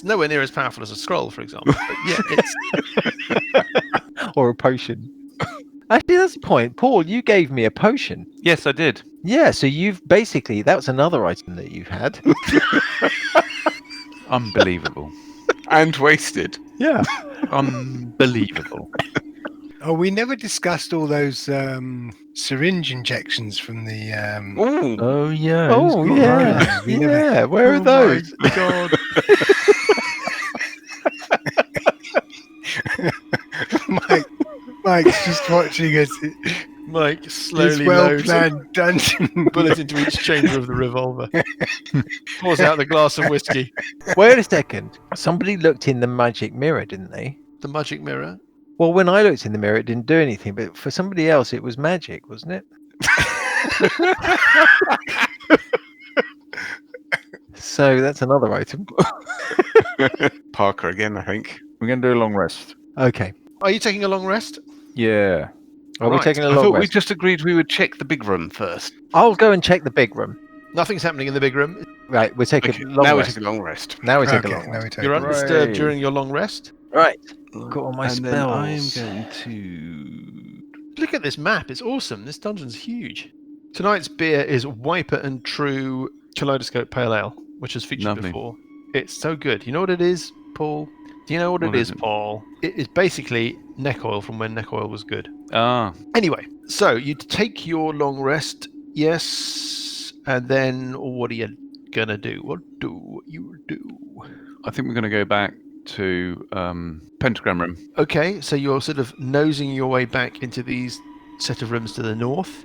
nowhere near as powerful as a scroll, for example. But yeah, it's Or a potion. Actually, that's the point. Paul, you gave me a potion. Yes, I did. Yeah, so you've basically, that's another item that you've had. Unbelievable. And wasted. Yeah. Unbelievable. Oh, we never discussed all those syringe injections from the. Ooh. Oh yeah. Oh, he's got yeah. those. We never- Yeah, where are those? God. Mike's just watching us. Mike This slowly loads well-planned dungeon. a bullet into each chamber of the revolver. Pours out the glass of whiskey. Wait a second. Somebody looked in the magic mirror, didn't they? The magic mirror. Well, when I looked in the mirror, it didn't do anything, but for somebody else, it was magic, wasn't it? So that's another item. Parker again, I think. We're going to do a long rest. Okay. Are you taking a long rest? Yeah. Are we Right. taking a I long thought we rest? just agreed we would check the big room first. I'll go and check the big room. Nothing's happening in the big room. Right, we're taking Okay, a long now we rest. take a long rest. Now we take Okay, a long now rest. we take You're a undisturbed Right. during your long rest. Right. Got all my And then I am spells. going to. Look at this map. It's awesome. This dungeon's huge. Tonight's beer is Wiper and True Kaleidoscope Pale Ale, which has featured Lovely. before. It's so good. You know what it is, Paul? Do you know what What it is is, it? Paul? It is basically neck oil from when neck oil was good. Ah, Anyway, so you take your long rest, yes, and then what are you gonna do? What do you do? I think we're going to go back to Pentagram Room. Okay, so you're sort of nosing your way back into these set of rooms to the north.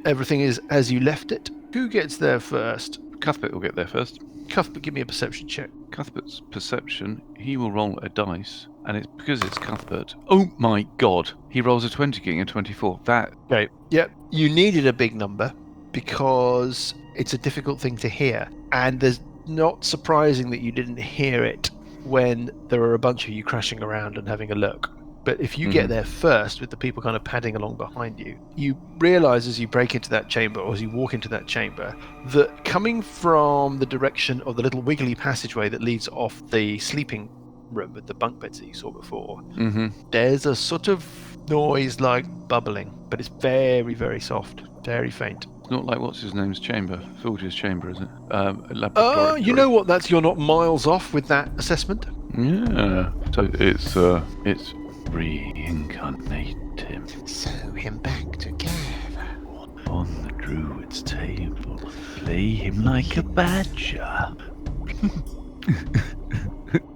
Everything is as you left it. Who gets there first? Cuthbert will get there first. Cuthbert, give me a perception check. Cuthbert's perception, he will roll a dice, and it's because it's Cuthbert. Oh my god! He rolls a 20, getting a 24. That. Okay. Yep. You needed a big number because it's a difficult thing to hear, and there's not surprising that you didn't hear it when there are a bunch of you crashing around and having a look. But if you get Mhm. there first with the people kind of padding along behind you, you realize as you break into that chamber or as you walk into that chamber that coming from the direction of the little wiggly passageway that leads off the sleeping room with the bunk beds that you saw before, Mm-hmm. there's a sort of noise like bubbling, but it's very, very soft, very faint. It's not like what's his name's chamber, Filch's chamber, is it? Oh, you know what? That's you're not miles off with that assessment. Yeah. So it's reincarnate him Sew him back together. on the druid's table. Play him like a badger.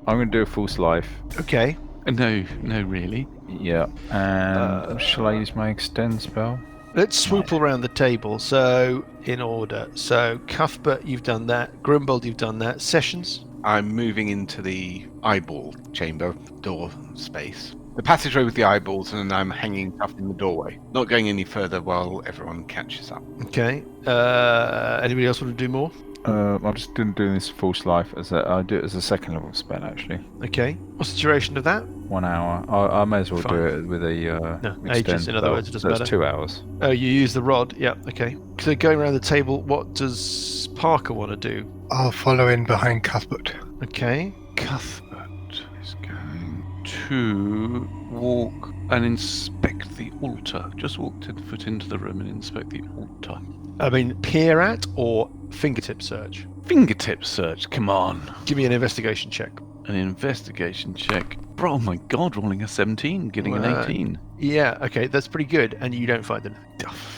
I'm going to do a false life. Okay. No, really. Yeah. And shall I use my extend spell? Let's swoop around the table. So, in order. So, Cuthbert, you've done that. Grimbold, you've done that. Sessions? I'm moving into the eyeball chamber door space. The passageway with the eyeballs, and I'm hanging up in the doorway. Not going any further while everyone catches up. Okay. Anybody else want to do more? I'm just doing this false life I do it as a second level spell actually. Okay. What's the duration of that? 1 hour. I may as well do it with a No, extend ages, in other spell. words, it doesn't That's matter. 2 hours. Oh, you use the rod. Yeah, okay. So going around the table, what does Parker want to do? I'll follow in behind Cuthbert. Okay. Cuthbert is going to walk and inspect the altar. Just walk 10 foot into the room and inspect the altar. I mean, peer at or fingertip search? Fingertip search, come on. Give me an investigation check. An investigation check. Bro, oh my god, rolling a 17, getting an 18. Yeah, okay, that's pretty good, and you don't find anything.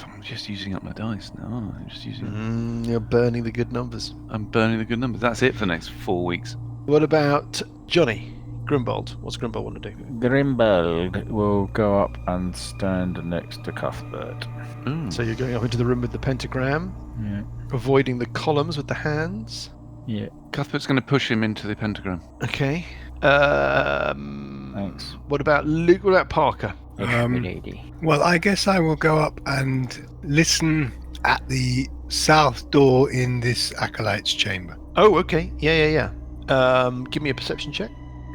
I'm just using up my dice now. I'm just using. You're burning the good numbers. I'm burning the good numbers. That's it for the next 4 weeks. What about Johnny? Grimbold. What's Grimbold want to do? Grimbold will go up and stand next to Cuthbert. Ooh. So you're going up into the room with the pentagram, Yeah. avoiding the columns with the hands. Yeah. Cuthbert's going to push him into the pentagram. Okay. Thanks. What about Luke? What about Parker? Lady. Well, I guess I will go up and listen at the south door in this acolyte's chamber. Oh, okay. Yeah. Give me a perception check.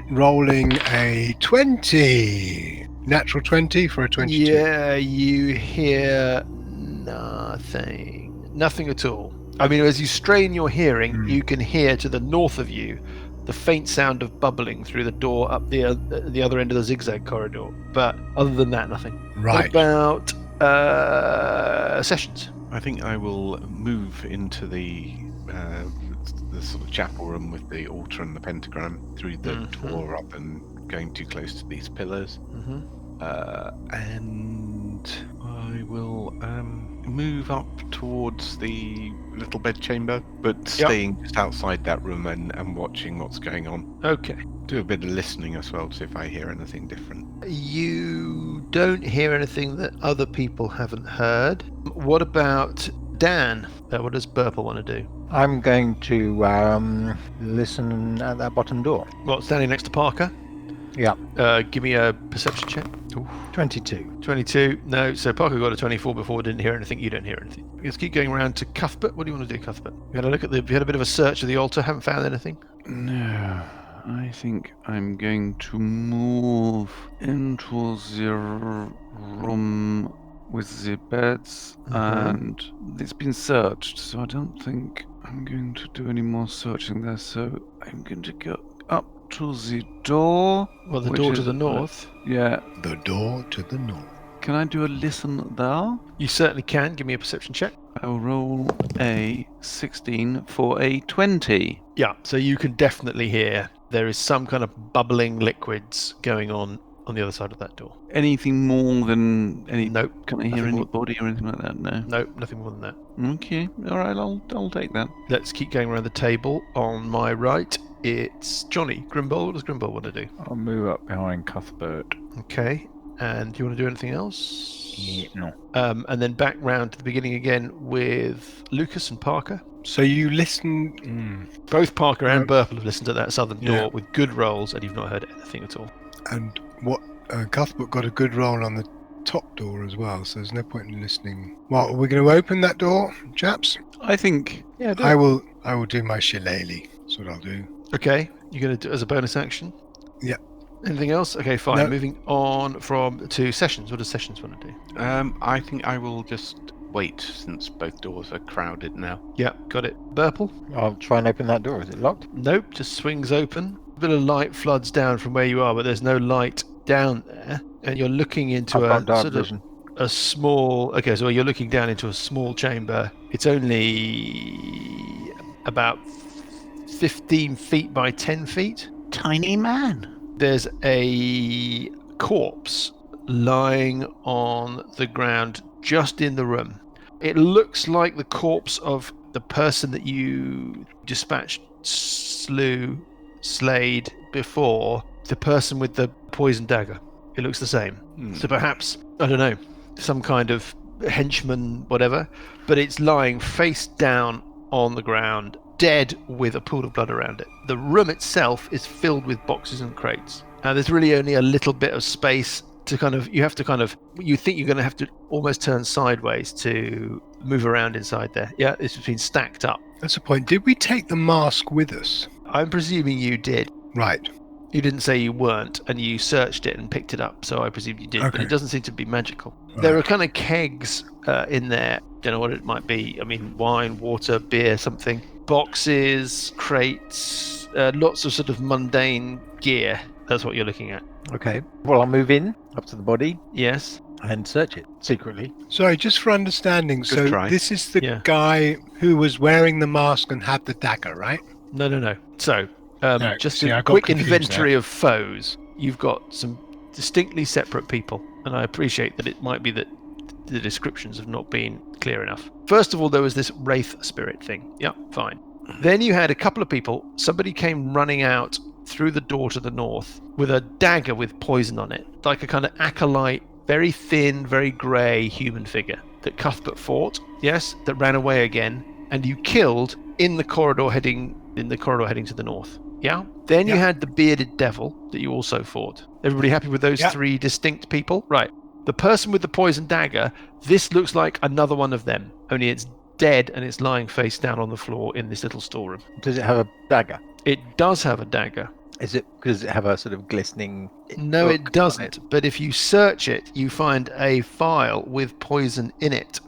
Rolling a 20. Natural 20 for a 22. Yeah, you hear nothing. Nothing at all. I mean, as you strain your hearing, you can hear to the north of you the faint sound of bubbling through the door up the other end of the zigzag corridor. But other than that, nothing. Right. What about Sessions? I think I will move into the sort of chapel room with the altar and the pentagram through the door up and going too close to these pillars. And I will move up towards the little bedchamber, but staying just outside that room and watching what's going on. Okay. Do a bit of listening as well to see if I hear anything different. You don't hear anything that other people haven't heard. What about Dan? What does Burple want to do? I'm going to listen at that bottom door. Well, standing next to Parker. Yeah. Give me a perception check. 22. 22. No, so Parker got a 24 before, didn't hear anything. You don't hear anything. Let's keep going around to Cuthbert. What do you want to do, Cuthbert? You had a look at you had a bit of a search of the altar, haven't found anything? No, I think I'm going to move into the room with the beds, and it's been searched, so I don't think I'm going to do any more searching there. So I'm going to go up to the door. Well, the which door to is- the north. Yeah. The door to the north. Can I do a listen there? You certainly can. Give me a perception check. I'll roll a 16 for a 20. Yeah, so you can definitely hear there is some kind of bubbling liquids going on the other side of that door. Anything more than any? Nope. Can I hear Nothing more. anybody or anything like that? No. Nope, nothing more than that. Okay. All right. I'll take that. Let's keep going around the table. On my right, it's Johnny. Grimbold. What does Grimbold want to do? I'll move up behind Cuthbert. Okay. And do you want to do anything else? Yeah, no. And then back round to the beginning again with Lucas and Parker. So you listen, Both Parker and Burple have listened to that southern door Yeah. with good rolls, and you've not heard anything at all. and what Cuthbert got a good roll on the top door as well, so there's no point in listening. Well, are we going to open that door, chaps? I think. Yeah, do I it. will do my shillelagh. That's what I'll do. Okay, you're going to do it as a bonus action? Yeah. Anything else? Okay, fine. No. Moving on to Sessions. What does Sessions want to do? I think I will just wait since both doors are crowded now. Yeah, got it. Burple? I'll try and open that door. Is it locked? Nope, just swings open. A bit of light floods down from where you are, but there's no light down there. And you're looking into I've a got dark sort of vision. a small. Okay, so you're looking down into a small chamber. It's only about 15 feet by 10 feet. Tiny man. There's a corpse lying on the ground just in the room. It looks like the corpse of the person that you dispatched, slayed before, the person with the poison dagger. It looks the same. So perhaps, I don't know, some kind of henchman, whatever, but it's lying face down on the ground, dead with a pool of blood around it. The room itself is filled with boxes and crates. There's really only a little bit of space to you think you're going to have to almost turn sideways to move around inside there. Yeah, it's been stacked up. That's the point. Did we take the mask with us? I'm presuming you did. Right. You didn't say you weren't, and you searched it and picked it up, so I presume you did, but it doesn't seem to be magical. Right. There are kind of kegs in there. Don't know what it might be. I mean, wine, water, beer, something. Boxes, crates, lots of sort of mundane gear. That's what you're looking at. Okay. Well, I'll move in up to the body Yes. and search it secretly. Sorry, just for understanding. So try. this is the Yeah. guy who was wearing the mask and had the dagger, right? No. So, No, just see, I a got quick confused inventory of foes. You've got some distinctly separate people, and I appreciate that it might be that the descriptions have not been clear enough. First of all, there was this wraith spirit thing. Yeah, fine. Then you had a couple of people. Somebody came running out through the door to the north with a dagger with poison on it, like a kind of acolyte, very thin, very grey human figure that Cuthbert fought. Yes, that ran away again, and you killed in the corridor heading to the north. Yeah. Then you had the bearded devil that you also fought. Everybody happy with those three distinct people? Right. The person with the poison dagger, this looks like another one of them, only it's dead and it's lying face down on the floor in this little storeroom. Does it have a dagger? It does have a dagger. Does it have a sort of glistening? No, hook it on doesn't. But if you search it, you find a vial with poison in it.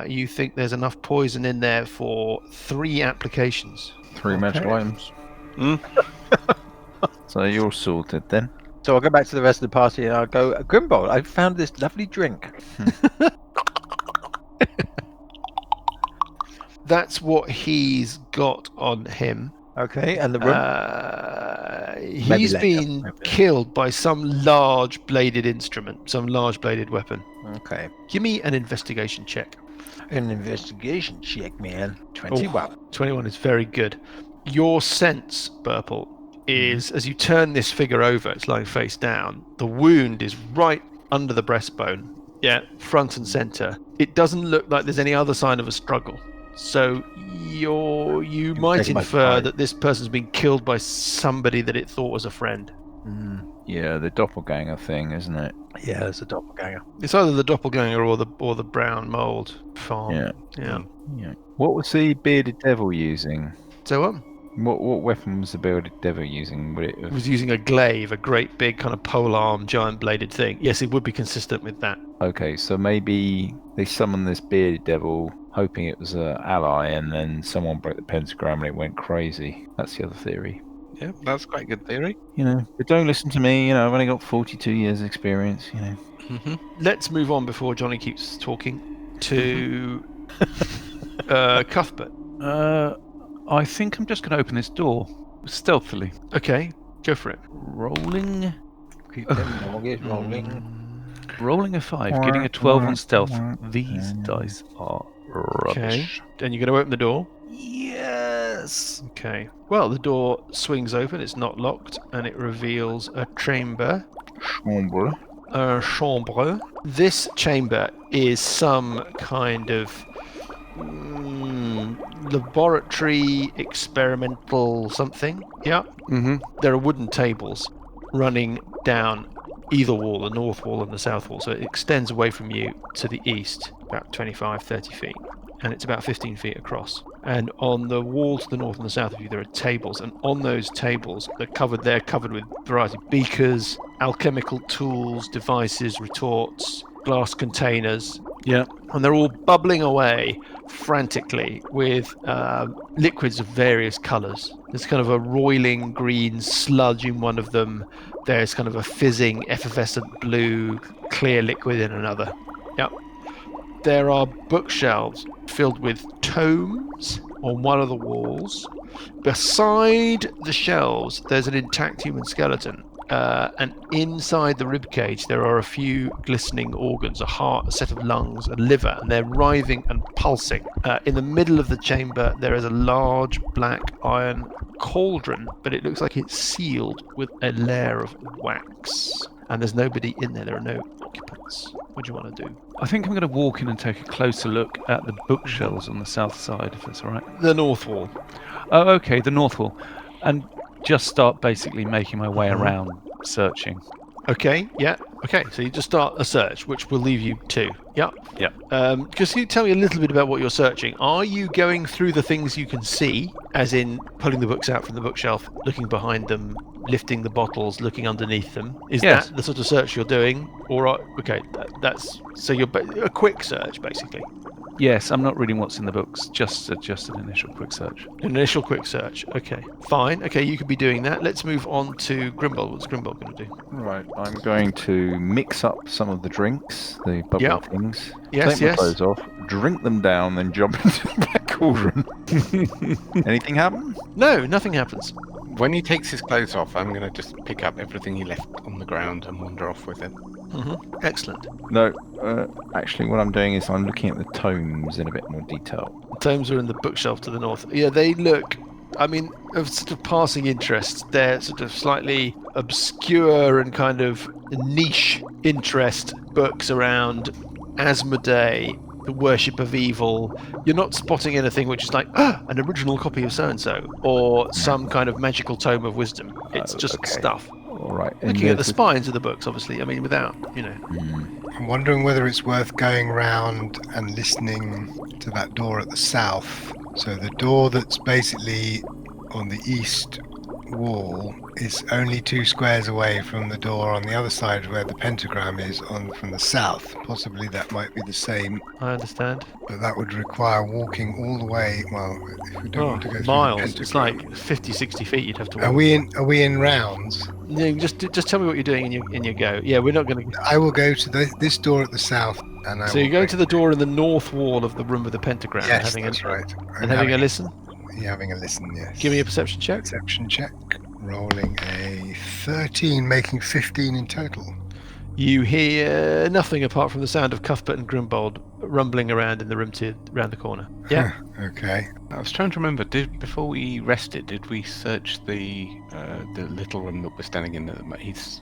You think there's enough poison in there for 3 applications. 3 magical items. So you're sorted then. So I'll go back to the rest of the party and I'll go, Grimbold, I found this lovely drink. That's what he's got on him. Okay, and the room? He's later, been maybe. killed by some large bladed instrument, some large bladed weapon. Okay. Give me an investigation check. An investigation check, man. 21. 21 is very good. Your sense, Burple, is as you turn this figure over, it's lying face down, the wound is right under the breastbone. Yeah, front and center. It doesn't look like there's any other sign of a struggle. So you might taking my infer time. that this person's been killed by somebody that it thought was a friend. Yeah, the doppelganger thing, isn't it? Yeah, it's a doppelganger. It's either the doppelganger or the brown mold farm. Yeah. Yeah. Yeah. What was the bearded devil using? So What weapon was the bearded devil using? Would it it have... was using a glaive, a great big kind of polearm, giant bladed thing. Yes, it would be consistent with that. Okay, so maybe they summoned this bearded devil, hoping it was an ally, and then someone broke the pentagram and it went crazy. That's the other theory. Yeah, that's quite a good theory. You know, but don't listen to me. You know, I've only got 42 years experience. You know. Let's move on before Johnny keeps talking to Cuthbert. I think I'm just going to open this door stealthily. Okay, go for it. Rolling Keep them mortgage rolling. Rolling a 5, getting a 12 on stealth. These dice are rubbish. And you're going to open the door? Yes. Okay. Well, the door swings open, it's not locked, and it reveals a chamber. A chambre. This chamber is some kind of laboratory, experimental something. Yeah. Mm-hmm. There are wooden tables running down either wall, the north wall and the south wall. So it extends away from you to the east, about 25, 30 feet. And it's about 15 feet across. And on the wall to the north and the south of you, there are tables. And on those tables, they're covered with variety of beakers, alchemical tools, devices, retorts, glass containers. Yeah. And they're all bubbling away frantically with liquids of various colours. There's kind of a roiling green sludge in one of them. There's kind of a fizzing, effervescent blue, clear liquid in another. Yep. There are bookshelves filled with tomes on one of the walls. Beside the shelves, there's an intact human skeleton. And inside the ribcage, there are a few glistening organs, a heart, a set of lungs, a liver, and they're writhing and pulsing. In the middle of the chamber, there is a large black iron cauldron, but it looks like it's sealed with a layer of wax. and there's nobody in there. There are no occupants. What do you want to do? I think I'm going to walk in and take a closer look at the bookshelves on the south side, if that's all right. The north wall. Oh, okay, the north wall. And just start basically making my way Mhm. around, searching. Okay, yeah. Okay, so you just start a search, which will leave you 2. Yep. Yep. Just can you tell me a little bit about what you're searching? Are you going through the things you can see, as in pulling the books out from the bookshelf, looking behind them, lifting the bottles, looking underneath them? Is Yes. that the sort of search you're doing? Or okay, that's so you're a quick search basically. Yes, I'm not reading what's in the books, just an initial quick search. An initial quick search. Okay, fine. Okay, you could be doing that. Let's move on to Grimbold. What's Grimbold going to do? Right, I'm going to mix up some of the drinks, the bubbly Yep. things. Yes, take my yes. clothes off, drink them down, then jump into the black cauldron. Anything happen? No, nothing happens. When he takes his clothes off, I'm going to just pick up everything he left on the ground and wander off with it. Excellent. No, actually, what I'm doing is I'm looking at the tomes in a bit more detail. Tomes are in the bookshelf to the north. Yeah, they look, I mean, of sort of passing interest. They're sort of slightly obscure and kind of niche interest books around Azmodee, the worship of evil. You're not spotting anything which is like, an original copy of so-and-so, or some kind of magical tome of wisdom. It's just okay. stuff. All right. and Looking at the there's a- spines of the books, obviously. I mean, without, I'm wondering whether it's worth going round and listening to that door at the south. So the door that's basically on the east wall is only 2 squares away from the door on the other side where the pentagram is on from the south. Possibly that might be the same, I understand. but that would require walking all the way. Well, if we don't want to go through the Miles. It's pentagram. like 50, 60 feet you'd have to walk. Are we in rounds? No, just tell me what you're doing in your go. Yeah, we're not going to. I will go to this door at the south, and I So will you're going go- to the door in the north wall of the room with the pentagram. Yes, having that's right. And having a listen. Having a listen, yes. Give me a perception check. Perception check. Rolling a 13, making 15 in total. You hear nothing apart from the sound of Cuthbert and Grimbold rumbling around in the room around the corner. Yeah. Okay. I was trying to remember. Before we rested, did we search the little room that we're standing in?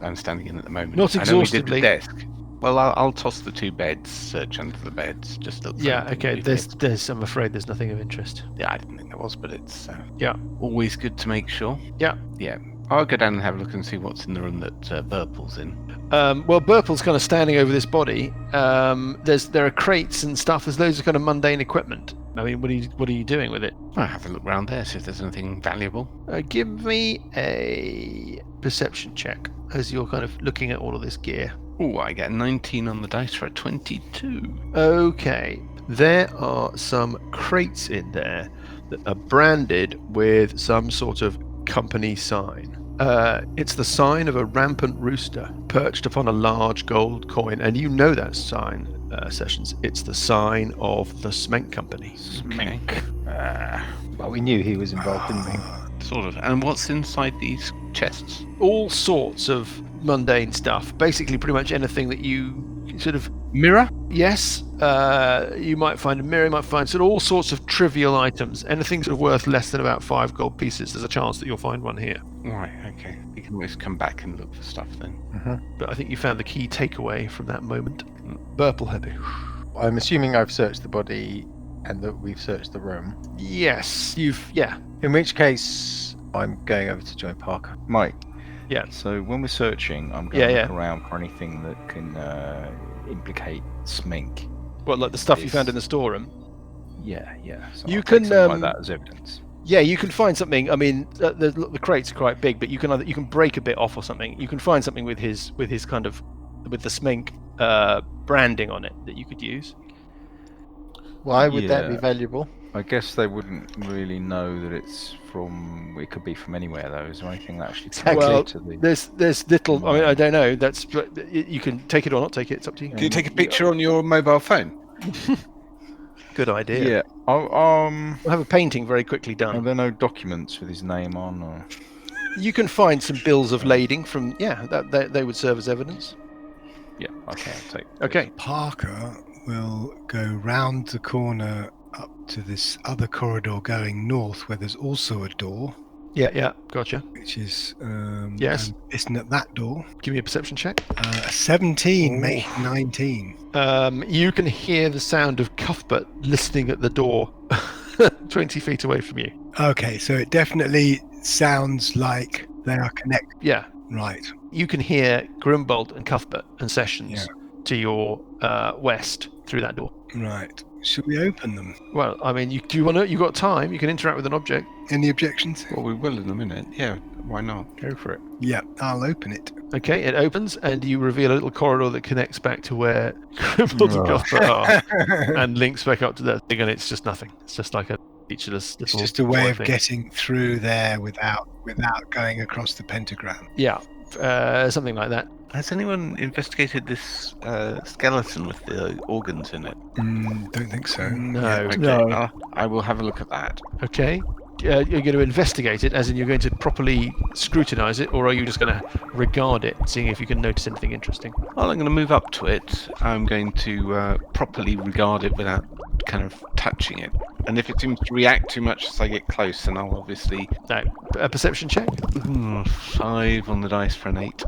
I'm standing in at the moment. Not I know we did exhaustively. the desk. Well, I'll toss the 2 beds. Search under the beds. Just look. for Yeah. anything Okay. we've There's. missed. I'm afraid there's nothing of interest. Yeah, I didn't think there was, but it's Yeah. always good to make sure. Yeah. Yeah. I'll go down and have a look and see what's in the room that Burple's in. Well, Burple's kind of standing over this body. There are crates and stuff. There's loads of kind of mundane equipment. I mean, what are you doing with it? I'll have a look round there, see if there's anything valuable. Give me a perception check as you're kind of looking at all of this gear. Oh, I get 19 on the dice for a 22. Okay, there are some crates in there that are branded with some sort of company sign. It's the sign of a rampant rooster perched upon a large gold coin, and you know that sign, Sessions. It's the sign of the Smenk Company. Okay. Well, we knew he was involved, didn't we? Sort of. And what's inside these chests? All sorts of mundane stuff. Basically, pretty much anything that you sort of. Mirror? Yes, you might find a mirror, you might find sort of all sorts of trivial items. Anything sort of worth less than about 5 gold pieces, there's a chance that you'll find one here. Right, okay. We can always come back and look for stuff then. But I think you found the key takeaway from that moment. Burple Heavy. I'm assuming I've searched the body and that we've searched the room. Yes, In which case, I'm going over to join Parker. Mike. Yeah. So when we're searching, I'm going to Yeah, look around for anything that can implicate Smink. What, like the stuff you found in the storeroom? Yeah. So You I'll can, take something like that as evidence. Yeah, you can find something. I mean, the crates are quite big, but you can break a bit off or something. You can find something with his kind of with the Smink branding on it that you could use. Why would that be Yeah. valuable? I guess they wouldn't really know that it's from. It could be from anywhere, though. Is there anything that actually Exactly. ties Well, it to the? There's little. I mean, I don't know. That's you can take it or not take it. It's up to you. Can you take a picture on your mobile phone? Good idea. Yeah. We'll have a painting very quickly Are done. there no documents with his name on? Or... You can find some bills of lading from that they would serve as evidence. Yeah. Okay. I'll take. Okay. Parker will go round the corner up to this other corridor going north where there's also a door. Yeah, gotcha. which is Yes. and listen at that door. Give me a perception check. A 17, Ooh. making 19. You can hear the sound of Cuthbert listening at the door 20 feet away from you. Okay, so it definitely sounds like they are connected. Yeah. Right. You can hear Grimbold and Cuthbert and Sessions Yeah. to your west through that door. Right. Should we open them? Well, I mean, do you want to? You've got time. You can interact with an object. Any objections? Well, we will in a minute. Yeah, why not? Go for it. Yeah, I'll open it. Okay, it opens, and you reveal a little corridor that connects back to where Grimbold and Cuthbert are, and links back up to that thing, and it's just nothing. It's just like a featureless It's little just a way of thing. getting through there without going across the pentagram. Yeah, something like that. Has anyone investigated this skeleton with the organs in it? Don't think so. No. Okay, No. I will have a look at that. Okay. You're going to investigate it, as in you're going to properly scrutinize it, or are you just going to regard it, seeing if you can notice anything interesting? Well, I'm going to move up to it. I'm going to properly regard it without kind of touching it. And if it seems to react too much as I get close, then I'll obviously... No. A perception check? 5 on the dice for an 8.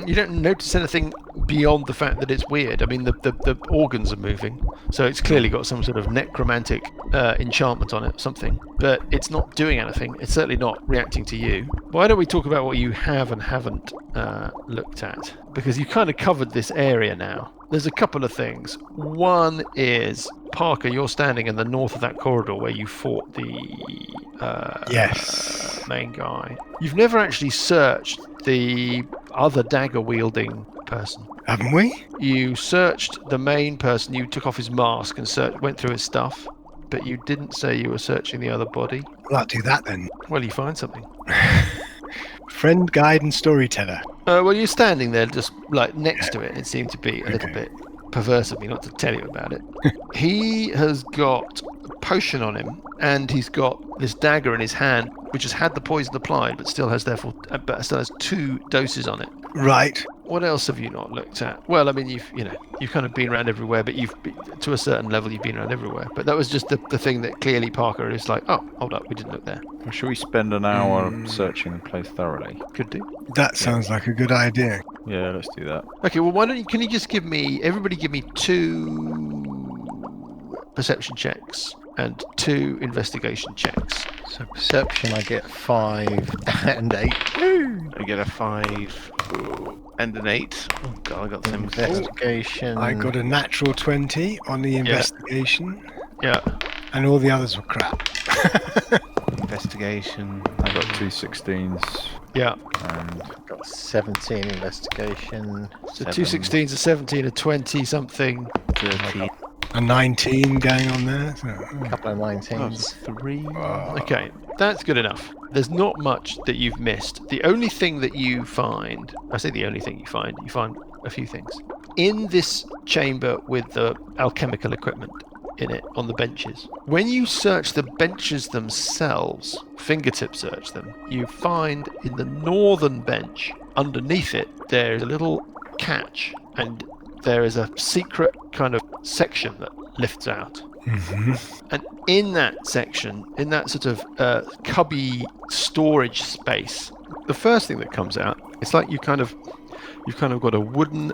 You don't notice anything beyond the fact that it's weird. I mean, the organs are moving, so it's clearly got some sort of necromantic enchantment on it, something. But it's not doing anything. It's certainly not reacting to you. Why don't we talk about what you have and haven't looked at? Because you kind of covered this area now. There's a couple of things. One is, Parker, you're standing in the north of that corridor where you fought the Yes. main guy. You've never actually searched the other dagger-wielding person. Haven't we? You searched the main person. You took off his mask and went through his stuff, but you didn't say you were searching the other body. Well, I'll do that then. Well, you find something. Friend, guide, and storyteller. Well, you're standing there just like next to it. It seemed to be a little bit perverse of me not to tell you about it. He has got a potion on him, and he's got this dagger in his hand, which has had the poison applied, but still has 2 doses on it. Right. What else have you not looked at? Well, I mean, you've kind of been around everywhere, but to a certain level, you've been around everywhere. But that was just the thing that clearly Parker is like, oh, hold up, we didn't look there. Well, should we spend an hour searching the place thoroughly? Could do. That sounds like a good idea. Yeah, let's do that. Okay, well, can you just everybody give me 2 perception checks and 2 investigation checks. So perception, I get 5 and 8. I get a 5 and an 8. Oh god, I got some Investigation. I got a natural 20 on the investigation, Yeah. and all the others were crap. investigation. I got 2 16s Yeah. and got 17 investigation. So 2 16s, a 17, a 20 something. 13. A 19 going on there. So, A couple of 19s. 3. Okay, that's good enough. There's not much that you've missed. The only thing that you find, I say the only thing you find a few things. In this chamber with the alchemical equipment in it on the benches, when you search the benches themselves, fingertip search them, you find in the northern bench, underneath it, there's a little catch, and there is a secret kind of section that lifts out. And in that section, in that sort of cubby storage space, the first thing that comes out, it's like you've kind of got a wooden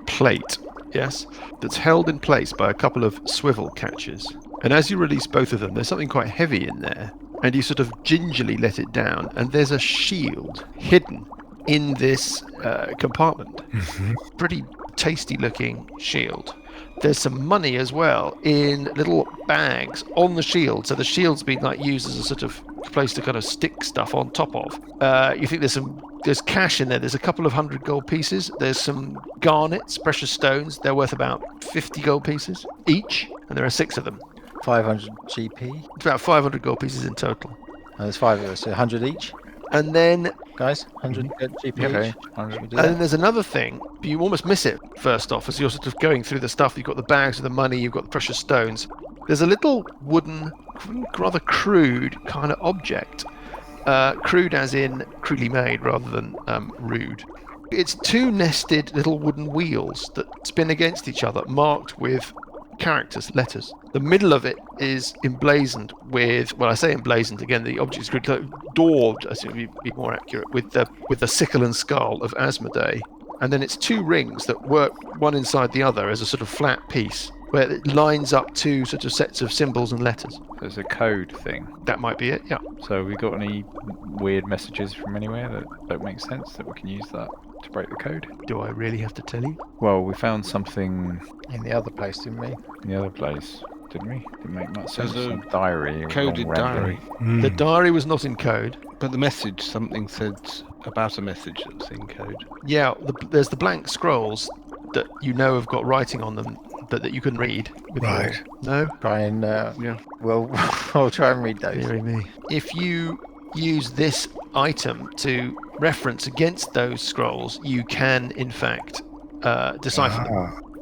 plate, yes, that's held in place by a couple of swivel catches. And as you release both of them, there's something quite heavy in there, and you sort of gingerly let it down, and there's a shield hidden in this compartment. Pretty tasty looking shield. There's some money as well in little bags on the shield. So the shield's been like used as a sort of place to kind of stick stuff on top of. You think there's cash in there. There's a couple of 100 gold pieces. There's some garnets, precious stones. They're worth about 50 gold pieces each, and there are 6 of them. 500 GP. It's about 500 gold pieces in total. And there's 5 of us, so 100 each. And then Guys, 100 GP Okay. each. 100 we do And then that. there's another thing, but you almost miss it first off as you're sort of going through the stuff. You've got the bags with the money, you've got the precious stones. There's a little wooden, rather crude kind of object. Crude as in crudely made rather than rude. It's 2 nested little wooden wheels that spin against each other, marked with characters, letters. The middle of it is emblazoned with, well, I say emblazoned again, the object is daubed, I think would be more accurate, with the sickle and skull of Azmodee. And then it's two rings that work one inside the other as a sort of flat piece, where it lines up two sort of sets of symbols and letters. There's a code thing. That might be it, yeah. So have we got any weird messages from anywhere that don't make sense that we can use that to break the code? Do I really have to tell you? Well, we found something In the other place, didn't we? in the other place, didn't we? Didn't make much sense. There's a Some diary. or Coded long rambling. diary. The diary was not in code. But the message, something said about a message that's in code. Yeah, there's the blank scrolls that you know have got writing on them, but that you can read. With Right. No? Try and Yeah. well, I'll try and read those. Deary me. If you use this item to reference against those scrolls, you can, in fact, decipher them.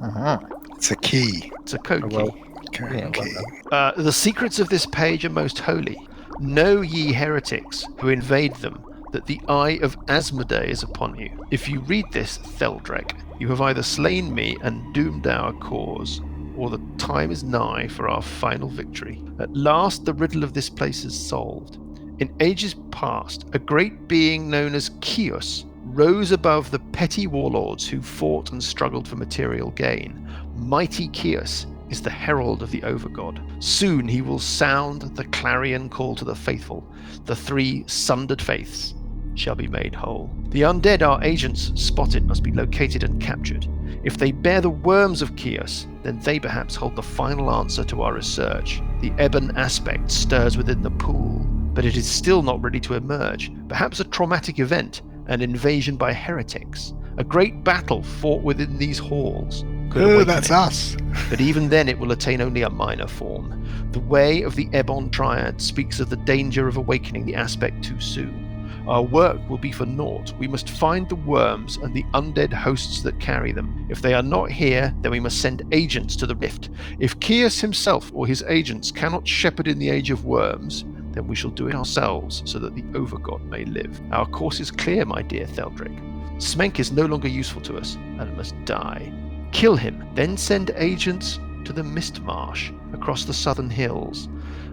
Ah, Uh-huh. it's a key. It's a code Well, key. Okay. Yeah, key. The secrets of this page are most holy. Know ye heretics who invade them, that the eye of Azmodee is upon you. If you read this, Theldrek, you have either slain me and doomed our cause, or the time is nigh for our final victory. At last the riddle of this place is solved. In ages past, a great being known as Kios rose above the petty warlords who fought and struggled for material gain. Mighty Kios is the herald of the Overgod. Soon he will sound the clarion call to the faithful. The three sundered faiths shall be made whole. The undead our agents spotted must be located and captured. If they bear the worms of Kios, then they perhaps hold the final answer to our research. The ebon aspect stirs within the pool, but it is still not ready to emerge. Perhaps a traumatic event, an invasion by heretics, a great battle fought within these halls could Oh, awaken that's it. us. But even then it will attain only a minor form. The way of the Ebon Triad speaks of the danger of awakening the aspect too soon. Our work will be for naught. We must find the worms and the undead hosts that carry them. If they are not here, then we must send agents to the rift. If Kios himself or his agents cannot shepherd in the age of worms, then we shall do it ourselves so that the Overgod may live. Our course is clear, my dear Theldrick. Smenk is no longer useful to us and must die. Kill him, then send agents to the Mist Marsh across the southern hills.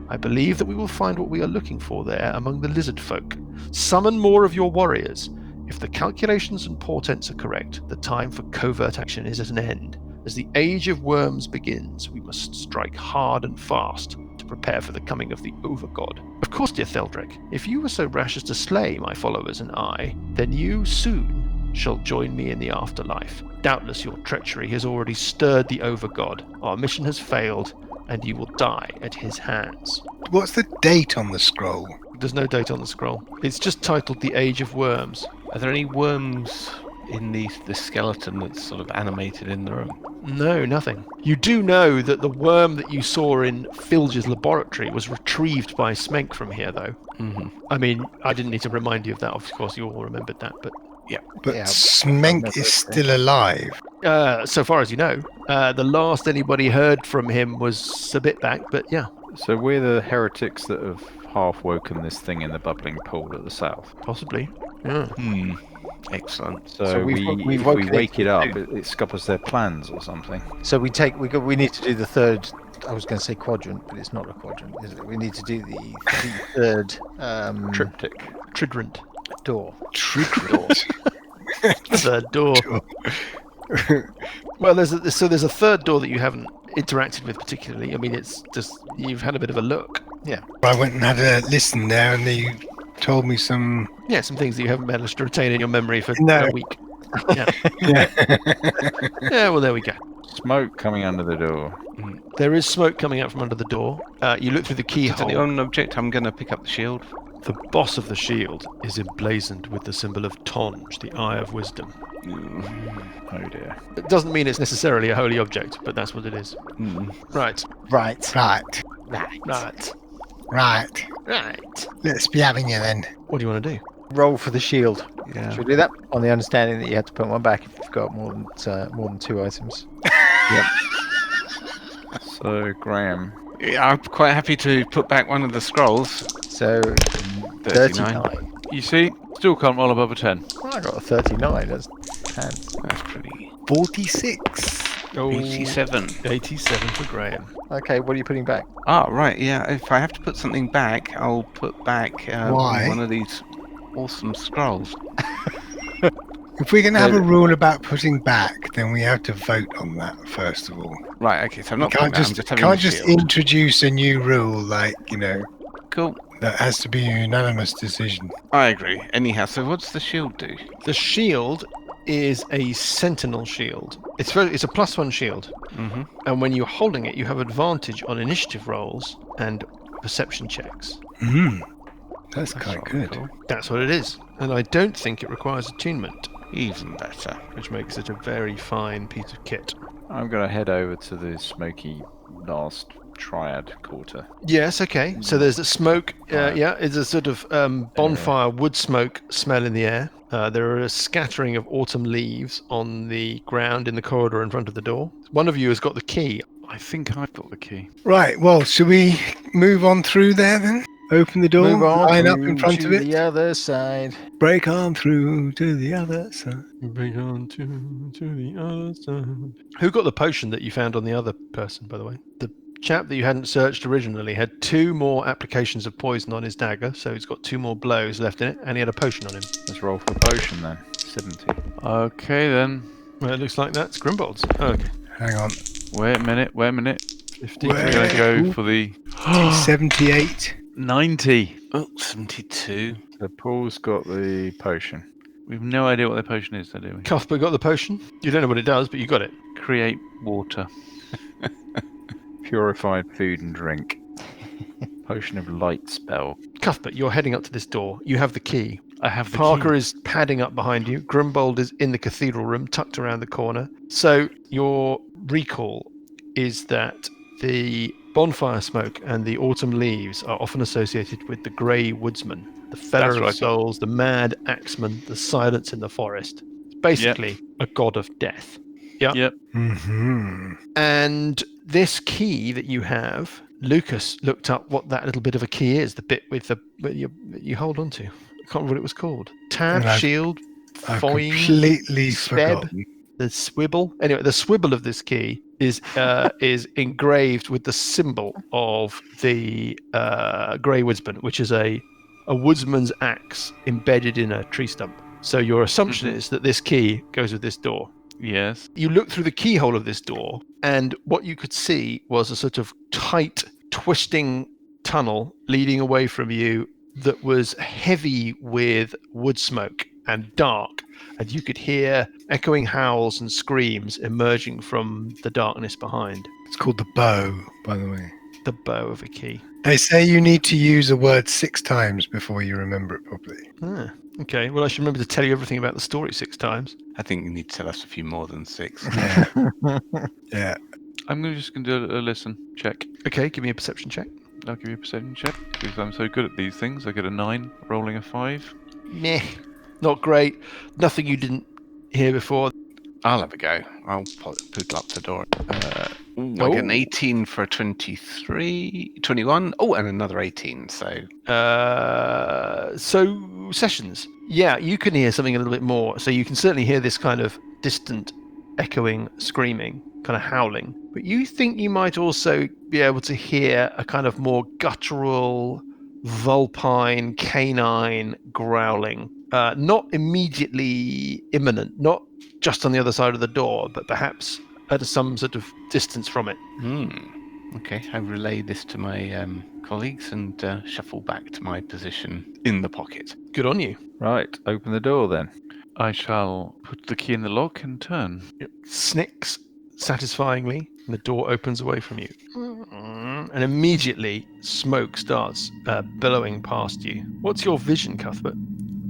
I believe that we will find what we are looking for there among the lizard folk. Summon more of your warriors. If the calculations and portents are correct, the time for covert action is at an end. As the age of worms begins, we must strike hard and fast to prepare for the coming of the Overgod. Of course, dear Theldrick, if you were so rash as to slay my followers and I, then you soon shall join me in the afterlife. Doubtless your treachery has already stirred the Overgod. Our mission has failed, and you will die at his hands. What's the date on the scroll? There's no date on the scroll. It's just titled The Age of Worms. Are there any worms in the skeleton that's sort of animated in the room? No, nothing. You do know that the worm that you saw in Filge's laboratory was retrieved by Smenk from here, though. Mm-hmm. I mean, I didn't need to remind you of that. Of course, you all remembered that. But But Yeah, Smenk is still alive. so far as you know, the last anybody heard from him was a bit back. But yeah, So we're the heretics that have half woken this thing in the bubbling pool at the south. possibly. Yeah. Hmm. Excellent. So, we've if we woken it wake it up, to- it scuppers their plans or something. So we need to do the third. I was going to say quadrant, but it's not a quadrant, is it? We need to do the third Triptych. Tridrant. door. Triggerant. The door. Well, there's a third door that you haven't interacted with particularly. I mean, it's just you've had a bit of a look. I went and had a listen there, and they told me some. Yeah, some things that you haven't managed to retain in your memory for No. a week. Yeah, well, there we go. Smoke coming under the door. There is smoke coming out from under the door. You look through the Is that the keyhole. only object? I'm going to pick up the shield. The boss of the shield is emblazoned with the symbol of Tonj, the Eye of Wisdom. Oh dear. It doesn't mean it's necessarily a holy object, but that's what it is. Mm. Right, Right. Right. right, Right. right. Let's be having you then. What do you want to do? Roll for the shield. Yeah. Should we do that? On the understanding that you had to put one back if you've got more than two items. So Graham, Yeah, I'm quite happy to put back one of the scrolls. So 39. 39. You see, still can't roll above a 10. Well, I got a 39. That's hands. That's pretty. 46. Oh, 87. 87 for Graham. Okay, what are you putting back? Ah, right, yeah. If I have to put something back, I'll put back Why? one of these awesome scrolls. If we're going to have a rule about putting back, then we have to vote on that first of all. Right, okay, so I'm You not can't putting that, I'm just, just having can't the just shield. introduce a new rule like, Cool. that has to be a unanimous decision. I agree. Anyhow, so what's the shield do? The shield is a sentinel shield. It's a +1 shield. Mm-hmm. And when you're holding it, you have advantage on initiative rolls and perception checks. That's quite good. Cool. That's what it is. And I don't think it requires attunement, Even better. which makes it a very fine piece of kit. I'm going to head over to the smoky last triad quarter. Yes, okay. So there's a smoke. Right. Yeah, it's a sort of bonfire wood smoke smell in the air. There are a scattering of autumn leaves on the ground in the corridor in front of the door. One of you has got the key. I think I've got the key. Right, well, should we move on through there then? Open the door, Move on line up in front to of it, the other side. break on through to the other side. Bring on to the other side. Who got the potion that you found on the other person, by the way? The chap that you hadn't searched originally had 2 more applications of poison on his dagger, so he's got 2 more blows left in it, and he had a potion on him. Let's roll for potion then. 70. Okay then. Well, it looks like that's Grimbold's. Okay. Hang on. Wait a minute. 50. We're going to go for the 78. 90. Oh, 72. So Paul's got the potion. We've no idea what the potion is, though, do we? Cuthbert got the potion. You don't know what it does, but you got it. Create water. Purified food and drink. Potion of light spell. Cuthbert, you're heading up to this door. You have the key. I have the Parker key. is padding up behind you. Grimbold is in the cathedral room, tucked around the corner. So your recall is that the bonfire smoke and the autumn leaves are often associated with the Grey Woodsman, the Feller That's of right. Souls, the Mad Axeman, the Silence in the Forest. It's basically a god of death. Yep. Mm-hmm. And this key that you have, Lucas looked up what that little bit of a key is, the bit with you hold on to. I can't remember what it was called. Tab, And I've- shield, I've foin, completely speb. forgotten. the swibble. Anyway, the swibble of this key is engraved with the symbol of the Grey Woodsman, which is a woodsman's axe embedded in a tree stump. So your assumption is that this key goes with this door. Yes. You look through the keyhole of this door, and what you could see was a sort of tight, twisting tunnel leading away from you that was heavy with wood smoke and dark. And you could hear echoing howls and screams emerging from the darkness behind. It's called the bow, by the way. The bow of a key. They say you need to use a word 6 times before you remember it properly. Ah, okay. Well, I should remember to tell you everything about the story 6 times. I think you need to tell us a few more than 6. Yeah. Yeah. I'm just going to do a listen check. Okay, give me a perception check. I'll give you a perception check because I'm so good at these things. I get a 9, rolling a 5. Meh. Not great. Nothing you didn't hear before. I'll have a go. I'll poodle up the door. I get an 18 for a 21. Oh, and another 18. So So Sessions, yeah, you can hear something a little bit more. So you can certainly hear this kind of distant, echoing, screaming, kind of howling. But you think you might also be able to hear a kind of more guttural, vulpine, canine growling. Not immediately imminent, not just on the other side of the door, but perhaps at some sort of distance from it. okay, I relay this to my colleagues and shuffle back to my position in the pocket. Good on you. Right, open the door then. I shall put the key in the lock and turn. It snicks satisfyingly, and the door opens away from you. And immediately, smoke starts billowing past you. What's your vision, Cuthbert?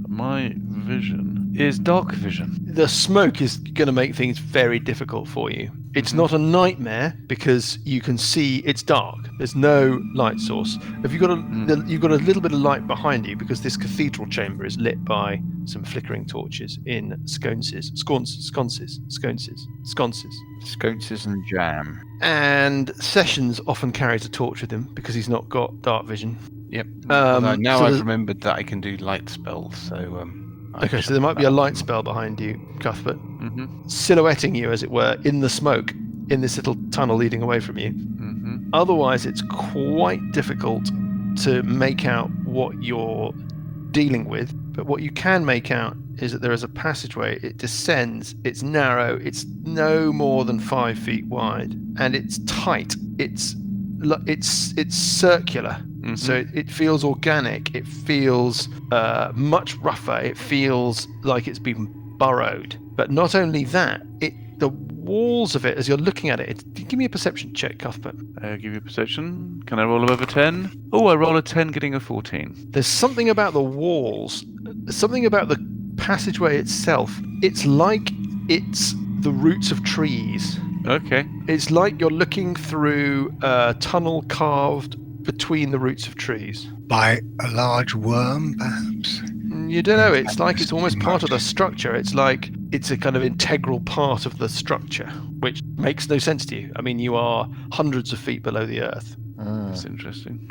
My vision is dark vision. The smoke is going to make things very difficult for you. It's not a nightmare because you can see it's dark. There's no light source. Have you got you've got a little bit of light behind you because this cathedral chamber is lit by some flickering torches in sconces, Sconces and jam. and Sessions often carries a torch with him because he's not got dark vision. Yep. Um, now so I've there's- remembered that I can do light spells, so Okay, so there might be a light spell behind you, Cuthbert, Mm-hmm. silhouetting you, as it were, in the smoke. in this little tunnel leading away from you. Mm-hmm. Otherwise, it's quite difficult to make out what you're dealing with. But what you can make out is that there is a passageway. It descends. It's narrow. It's no more than 5 feet wide, and it's tight. It's circular. Mm-hmm. So it feels organic. It feels much rougher. It feels like it's been burrowed. But not only that, the walls of it, as you're looking at it, give me a perception check, Cuthbert. I'll give you a perception. Can I roll above a 10? Oh, I roll a 10, getting a 14. There's something about the walls, something about the passageway itself. It's like it's the roots of trees. Okay. It's like you're looking through a tunnel carved between the roots of trees. By a large worm, perhaps? You don't know. It's like it's almost part of the structure. It's like it's a kind of integral part of the structure, which makes no sense to you. I mean, you are hundreds of feet below the earth. That's interesting.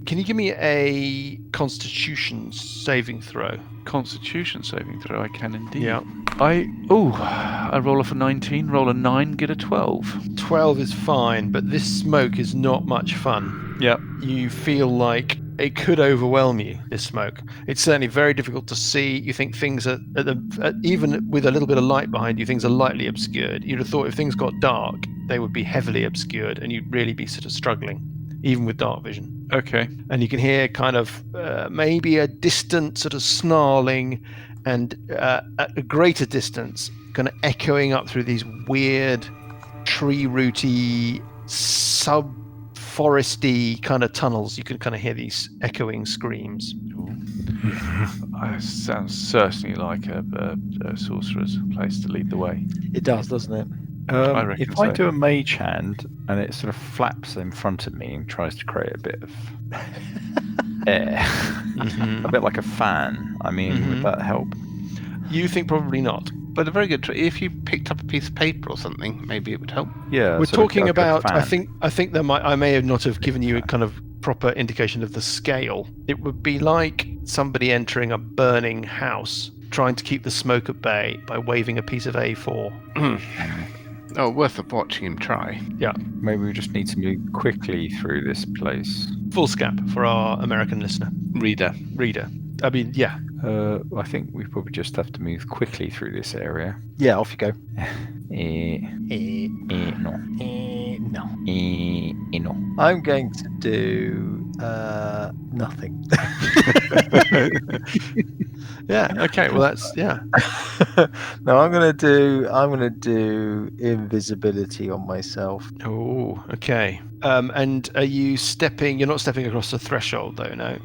Can you give me a Constitution saving throw? Constitution saving throw, I can indeed. Yeah. I roll off a 19, roll a 9, get a 12. 12 is fine, but this smoke is not much fun. Yep. You feel like it could overwhelm you, this smoke. It's certainly very difficult to see. You think things are, even with a little bit of light behind you, things are lightly obscured. You'd have thought if things got dark, they would be heavily obscured, and you'd really be sort of struggling, even with dark vision. Okay. And you can hear kind of maybe a distant sort of snarling, and at a greater distance, kind of echoing up through these weird tree-rooty, sub-foresty kind of tunnels. You can kind of hear these echoing screams. Sounds certainly like a sorcerer's place to lead the way. It does, doesn't it? I reckon If I so. do a mage hand and it sort of flaps in front of me and tries to create a bit of air, a bit like a fan, I mean, would that help? You think probably not. But a very good try. If you picked up a piece of paper or something, maybe it would help. Yeah. We're sort of talking like a about. I fan. think I may have not have given you a kind of proper indication of the scale. It would be like somebody entering a burning house, trying to keep the smoke at bay by waving a piece of A4. Oh, worth of watching him try. Yeah, Maybe we just need to move quickly through this place. full scap for our American listener Reader. reader. I mean, yeah. I think we probably just have to move quickly through this area. Yeah, off you go. No. No. I'm going to do nothing. Yeah. Okay. Well, that's No, I'm gonna do invisibility on myself. Oh. Okay. And are you stepping? You're not stepping across the threshold, though, no.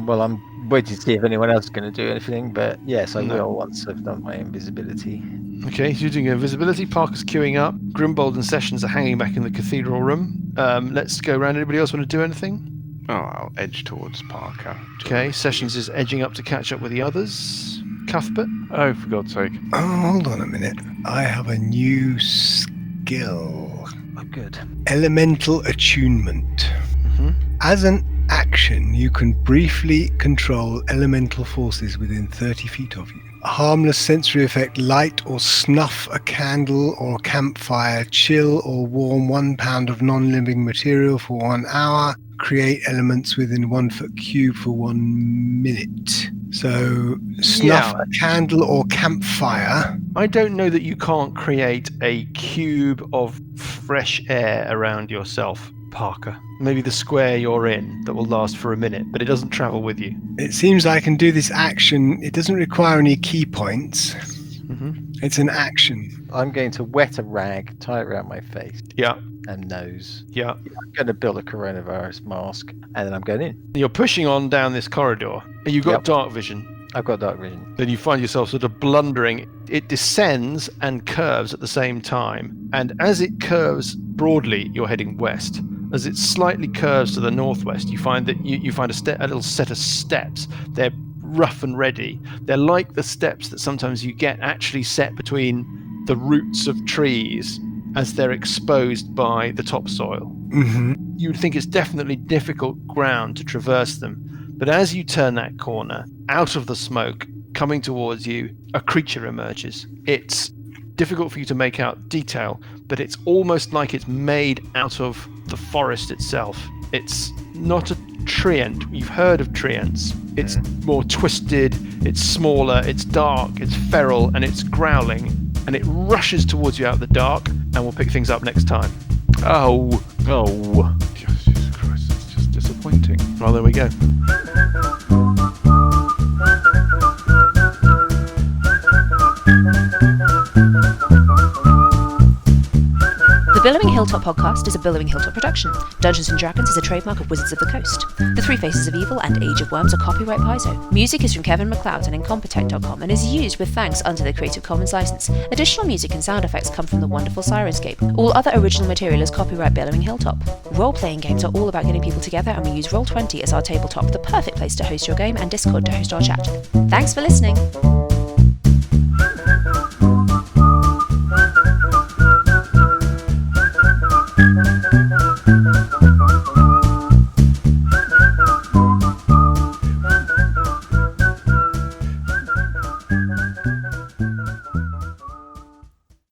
Well, I'm waiting to see if anyone else is going to do anything, but yes, I No. will once I've done my invisibility. Okay, so you're doing invisibility. Parker's queuing up. Grimbold and Sessions are hanging back in the cathedral room. Let's go around. Anybody else want to do anything? Oh, I'll edge towards Parker. Okay, Sessions is edging up to catch up with the others. Cuthbert? Oh, for God's sake. Oh, hold on a minute. I have a new skill. Oh, good. Elemental attunement. Mm-hmm. As an action, you can briefly control elemental forces within 30 feet of you. A harmless sensory effect: light or snuff a candle or campfire, chill or warm 1 pound of non-living material for 1 hour, create elements within 1 foot cube for 1 minute. So, snuff Yeah. a candle or campfire. I don't know that you can't create a cube of fresh air around yourself, Parker. Maybe the square you're in that will last for a minute, but it doesn't travel with you. It seems I can do this action. It doesn't require any key points. Mm-hmm. It's an action. I'm going to wet a rag, tie it around my face Yeah, and nose. yeah. I'm going to build a coronavirus mask, and then I'm going in. You're pushing on down this corridor. You've got Yep. dark vision. I've got dark vision. Then you find yourself sort of blundering. It descends and curves at the same time. And as it curves broadly, you're heading west. As it slightly curves to the northwest, you find that you find a little set of steps. They're rough and ready. They're like the steps that sometimes you get actually set between the roots of trees as they're exposed by the topsoil. Mm-hmm. You would think it's definitely difficult ground to traverse them. But as you turn that corner, out of the smoke, coming towards you, a creature emerges. It's difficult for you to make out detail, but it's almost like it's made out of the forest itself. It's not a treant. You've heard of treants. It's more twisted, it's smaller, it's dark, it's feral, and it's growling, and it rushes towards you out of the dark, and we'll pick things up next time. Oh. Jesus Christ, it's just disappointing. Well, there we go. The Billowing Hilltop podcast is a Billowing Hilltop production. Dungeons & Dragons is a trademark of Wizards of the Coast. The Three Faces of Evil and Age of Worms are copyright Paizo. Music is from Kevin MacLeod and Incompetech.com and is used with thanks under the Creative Commons license. Additional music and sound effects come from the wonderful Sirenscape. All other original material is copyright Billowing Hilltop. Role-playing games are all about getting people together, and we use Roll20 as our tabletop, the perfect place to host your game, and Discord to host our chat. Thanks for listening!